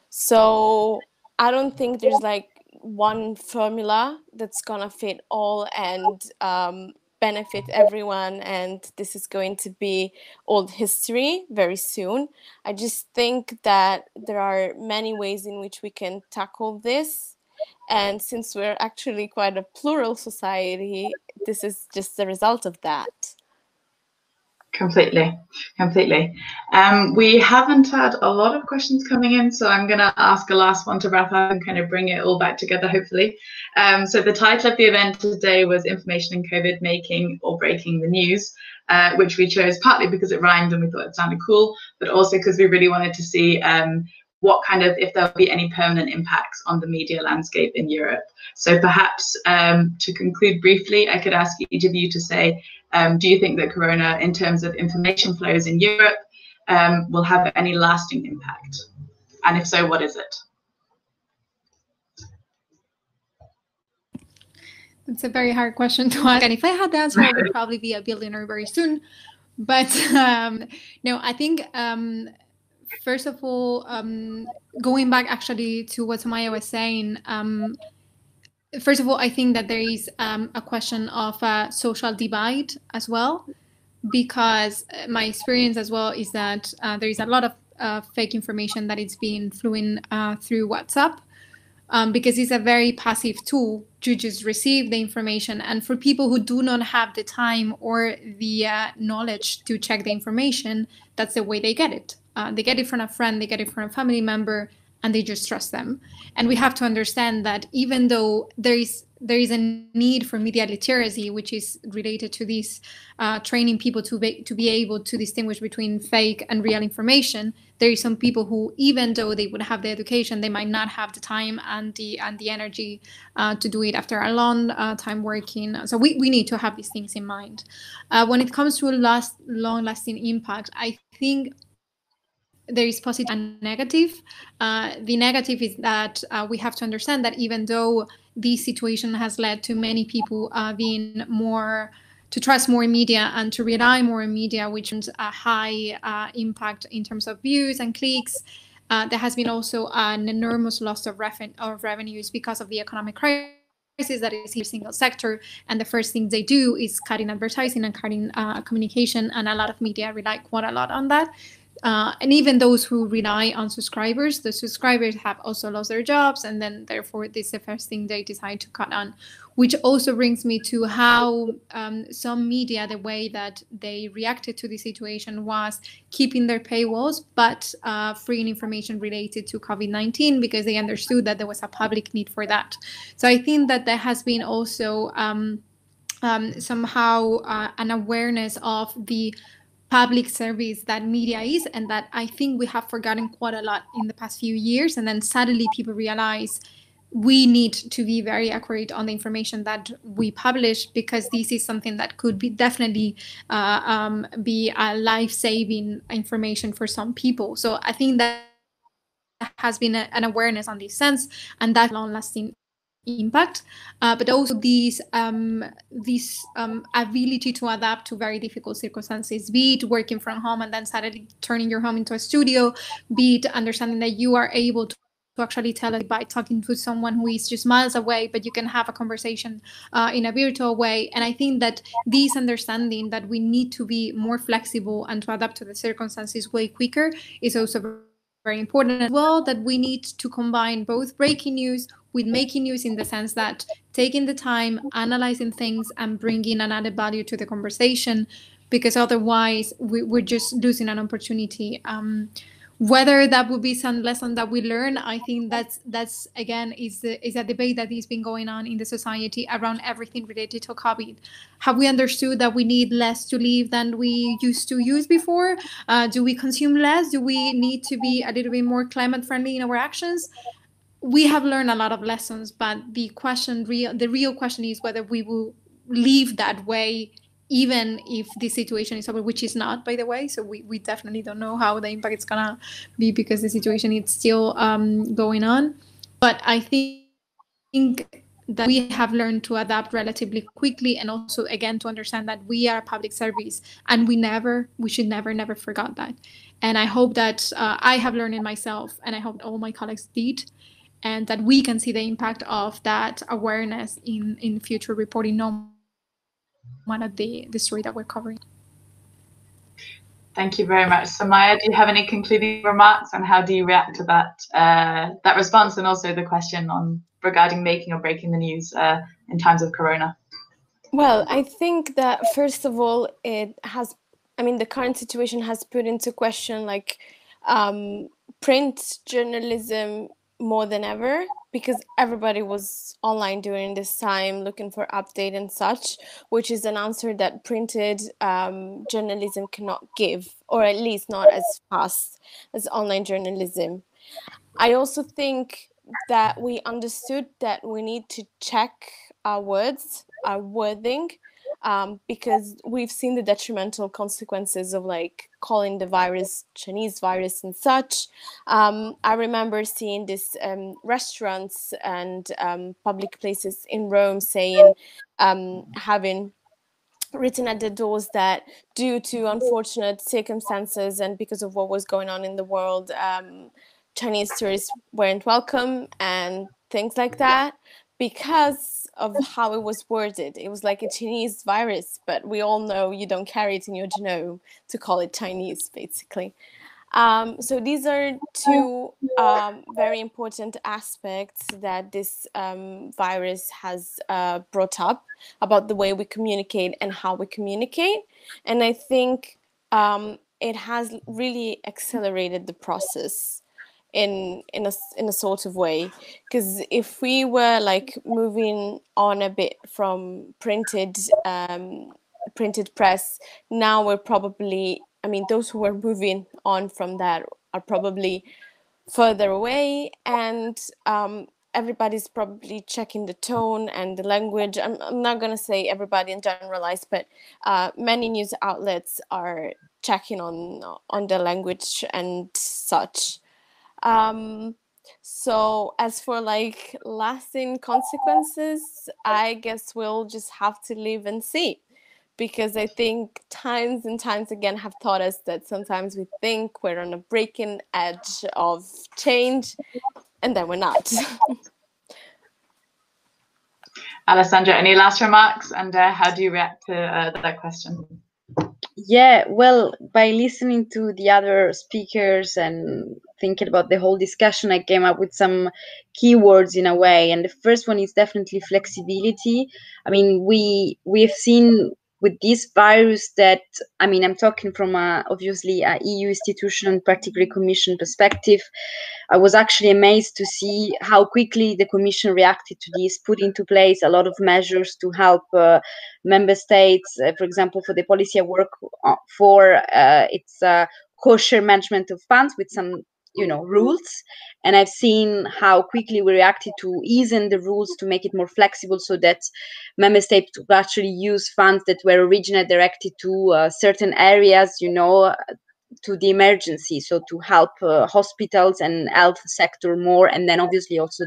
So I don't think there's like one formula that's gonna fit all and benefit everyone, and this is going to be old history very soon. I just think that there are many ways in which we can tackle this, and since we're actually quite a plural society, this is just the result of that. Completely. We haven't had a lot of questions coming in, so I'm going to ask a last one to wrap up and kind of bring it all back together, hopefully. So the title of the event today was Information in COVID, Making or Breaking the News, which we chose partly because it rhymed and we thought it sounded cool, but also because we really wanted to see what kind of, if there'll be any permanent impacts on the media landscape in Europe. So perhaps to conclude briefly, I could ask each of you to say, do you think that Corona, in terms of information flows in Europe, will have any lasting impact? And if so, what is it? It's a very hard question to ask. And if I had the answer, I would probably be a billionaire very soon. But no, I think first of all, going back actually to what Sumaia was saying, first of all, I think that there is a question of a social divide as well, because my experience as well is that there is a lot of fake information that is being flowing through WhatsApp. Because it's a very passive tool to just receive the information. And for people who do not have the time or the knowledge to check the information, that's the way they get it. They get it from a friend, they get it from a family member, and they just trust them. And we have to understand that even though there is a need for media literacy, which is related to this, training people to be able to distinguish between fake and real information, there is some people who, even though they would have the education, they might not have the time and the energy to do it after a long time working. So we need to have these things in mind. When it comes to long-lasting impact, I think there is positive and negative. The negative is that we have to understand that even though this situation has led to many people being more to trust more media and to rely more on media, which has a high impact in terms of views and clicks, there has been also an enormous loss of revenues because of the economic crisis that is in a single sector. And the first thing they do is cutting advertising and cutting communication, and a lot of media rely quite a lot on that. And even those who rely on subscribers, the subscribers have also lost their jobs, and then therefore this is the first thing they decide to cut on. Which also brings me to how some media, the way that they reacted to the situation was keeping their paywalls, but freeing information related to COVID-19 because they understood that there was a public need for that. So I think that there has been also somehow an awareness of the public service that media is, and that I think we have forgotten quite a lot in the past few years. And then suddenly people realize we need to be very accurate on the information that we publish, because this is something that could be definitely be a life-saving information for some people. So I think that has been an awareness on this sense, and that long-lasting impact, but also this ability to adapt to very difficult circumstances, be it working from home and then suddenly turning your home into a studio, be it understanding that you are able to actually tell it by talking to someone who is just miles away, but you can have a conversation in a virtual way. And I think that this understanding that we need to be more flexible and to adapt to the circumstances way quicker is also very important as well, that we need to combine both breaking news with making news, in the sense that taking the time, analyzing things, and bringing an added value to the conversation, because otherwise we're just losing an opportunity. Whether that would be some lesson that we learn, I think that's again is a debate that has been going on in the society around everything related to COVID. Have we understood that we need less to live than we used to use before? Do we consume less? Do we need to be a little bit more climate friendly in our actions? We have learned a lot of lessons, but the real question is whether we will live that way, even if the situation is over, which is not, by the way. So we definitely don't know how the impact is gonna be, because the situation is still going on. But I think that we have learned to adapt relatively quickly, and also again to understand that we are a public service, and we should never forget that. And I hope that I have learned it myself, and I hope all my colleagues did, and that we can see the impact of that awareness in future reporting, no matter the story that we're covering. Thank you very much. Sumaia, do you have any concluding remarks, and how do you react to that response, and also the question regarding making or breaking the news in times of Corona? Well, I think that first of all, the current situation has put into question print journalism more than ever, because everybody was online during this time looking for update and such, which is an answer that printed journalism cannot give, or at least not as fast as online journalism. I also think that we understood that we need to check our words, our wording, because we've seen the detrimental consequences of calling the virus Chinese virus and such. I remember seeing this restaurants and public places in Rome saying having written at their doors that due to unfortunate circumstances and because of what was going on in the world, Chinese tourists weren't welcome and things like that, because of how it was worded. It was like a Chinese virus, but we all know you don't carry it in your genome to call it Chinese, basically. So these are two very important aspects that this virus has brought up about the way we communicate and how we communicate. And I think it has really accelerated the process in a sort of way, because if we were like moving on a bit from printed press, now we're probably, I mean, those who are moving on from that are probably further away, and everybody's probably checking the tone and the language. I'm not going to say everybody and generalize, but many news outlets are checking on the language and such. So as for like lasting consequences, I guess we'll just have to live and see, because I think times and times again have taught us that sometimes we think we're on a breaking edge of change, and then we're not. Alessandra, any last remarks, and how do you react to that question? Yeah, well, by listening to the other speakers and thinking about the whole discussion, I came up with some keywords in a way. And the first one is definitely flexibility. I mean, we've seen with this virus that, I mean, I'm talking from obviously a EU institution and particularly Commission perspective. I was actually amazed to see how quickly the Commission reacted to this, put into place a lot of measures to help member states, for example, for the policy I work for, it's co-share management of funds with some, rules. And I've seen how quickly we reacted to easing the rules to make it more flexible, so that member states could actually use funds that were originally directed to certain areas, to the emergency, so to help hospitals and health sector more, and then obviously also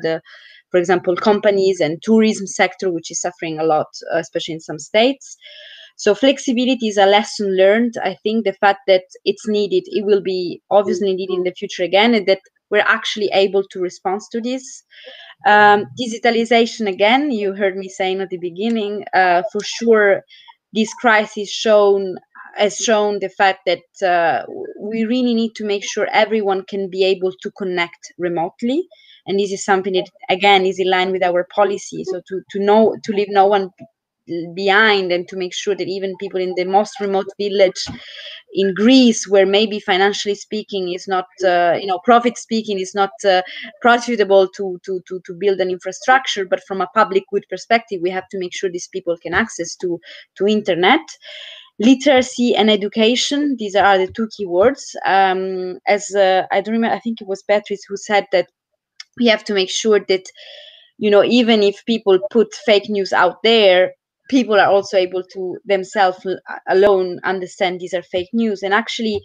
for example, companies and tourism sector, which is suffering a lot, especially in some states. So flexibility is a lesson learned. I think the fact that it's needed, it will be obviously needed in the future again, and that we're actually able to respond to this. Digitalization, again, you heard me saying at the beginning, for sure, this crisis has shown the fact that we really need to make sure everyone can be able to connect remotely. And this is something that, again, is in line with our policy. So to leave no one behind, and to make sure that even people in the most remote village in Greece, where maybe financially speaking is not, profit speaking is not profitable to build an infrastructure, but from a public good perspective, we have to make sure these people can access to internet. Literacy and education, these are the two key words. As I don't remember, I think it was Beatriz who said that we have to make sure that, even if people put fake news out there, people are also able to themselves alone understand these are fake news. And actually,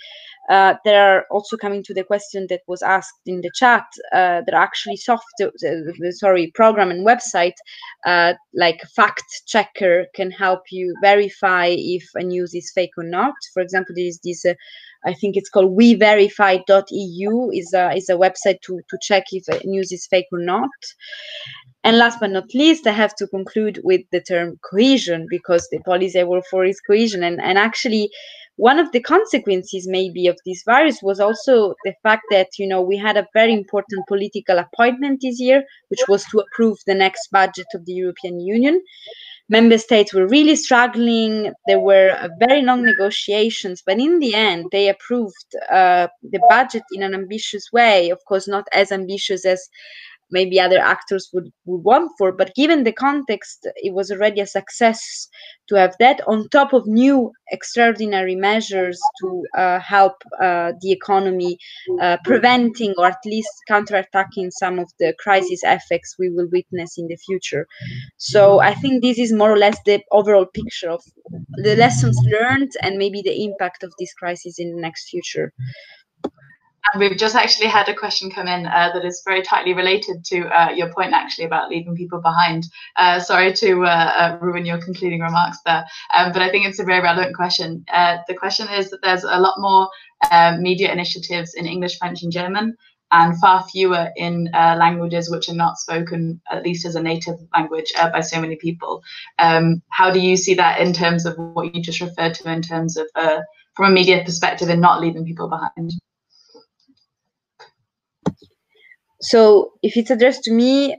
there are also, coming to the question that was asked in the chat, there are actually program and website like Fact Checker can help you verify if a news is fake or not. For example, there is this I think it's called weverify.eu is a website to check if a news is fake or not. And last but not least, I have to conclude with the term cohesion, because the policy I work for is cohesion. And actually, one of the consequences maybe of this virus was also the fact that, we had a very important political appointment this year, which was to approve the next budget of the European Union. Member states were really struggling. There were very long negotiations, but in the end, they approved the budget in an ambitious way. Of course, not as ambitious as maybe other actors would want for, but given the context, it was already a success to have that on top of new extraordinary measures to help the economy, preventing or at least counterattacking some of the crisis effects we will witness in the future. So I think this is more or less the overall picture of the lessons learned and maybe the impact of this crisis in the next future. And we've just actually had a question come in that is very tightly related to your point, actually, about leaving people behind. Sorry to ruin your concluding remarks there, but I think it's a very relevant question. The question is that there's a lot more media initiatives in English, French, and German, and far fewer in languages which are not spoken, at least as a native language, by so many people. How do you see that in terms of what you just referred to in terms of from a media perspective and not leaving people behind? So if it's addressed to me,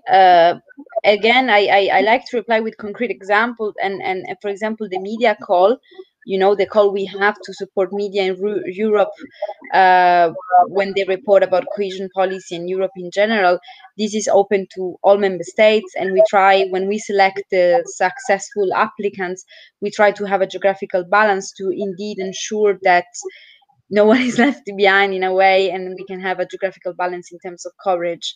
again, I like to reply with concrete examples. And for example, the media call, you know, the call we have to support media in Europe when they report about cohesion policy in Europe in general, this is open to all member states. And we try, when we select the successful applicants, we try to have a geographical balance to indeed ensure that no one is left behind in a way, and we can have a geographical balance in terms of coverage.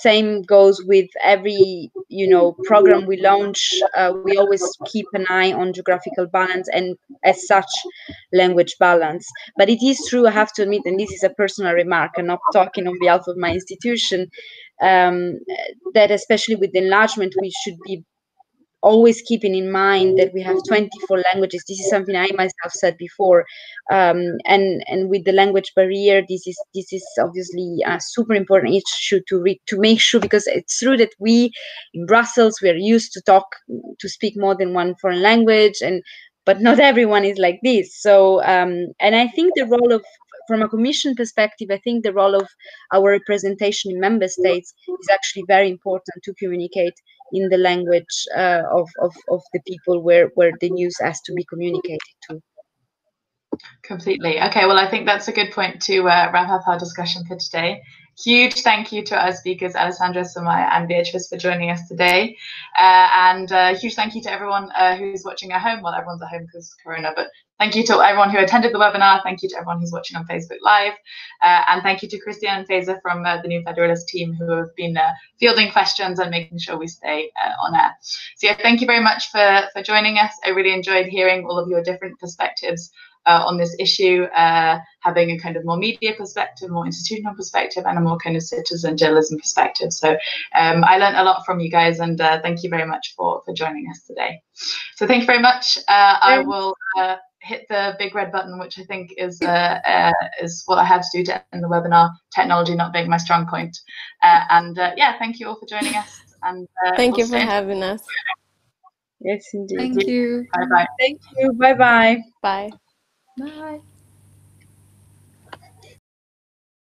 Same goes with every, you know, program we launch. We always keep an eye on geographical balance and, as such, language balance. But it is true, I have to admit, and this is a personal remark, I'm not talking on behalf of my institution, that especially with enlargement, we should be always keeping in mind that we have 24 languages. This is something I myself said before, and with the language barrier, this is obviously a super important issue to make sure, because it's true that we in Brussels, we are used to speak more than one foreign language, but not everyone is like this. So and I think the role of, from a Commission perspective, I think the role of our representation in member states is actually very important to communicate in the language of the people where the news has to be communicated to. Completely. Okay, well, I think that's a good point to wrap up our discussion for today. Huge thank you to our speakers, Alessandra, Sumaia, and Beatriz, for joining us today. And huge thank you to everyone who's watching at home. Well, everyone's at home because of Corona, but thank you to everyone who attended the webinar. Thank you to everyone who's watching on Facebook Live. And thank you to Christian and Feza from the New Federalist team, who have been fielding questions and making sure we stay on air. So yeah, thank you very much for joining us. I really enjoyed hearing all of your different perspectives on this issue, having a kind of more media perspective, more institutional perspective, and a more kind of citizen journalism perspective. So I learned a lot from you guys, and thank you very much for joining us today. So thank you very much. I will hit the big red button, which I think is what I had to do to end the webinar, technology not being my strong point. Yeah, thank you all for joining us. And thank you for having us. Yes, indeed. Thank you. Bye-bye. Thank you. Bye-bye. Bye. Bye.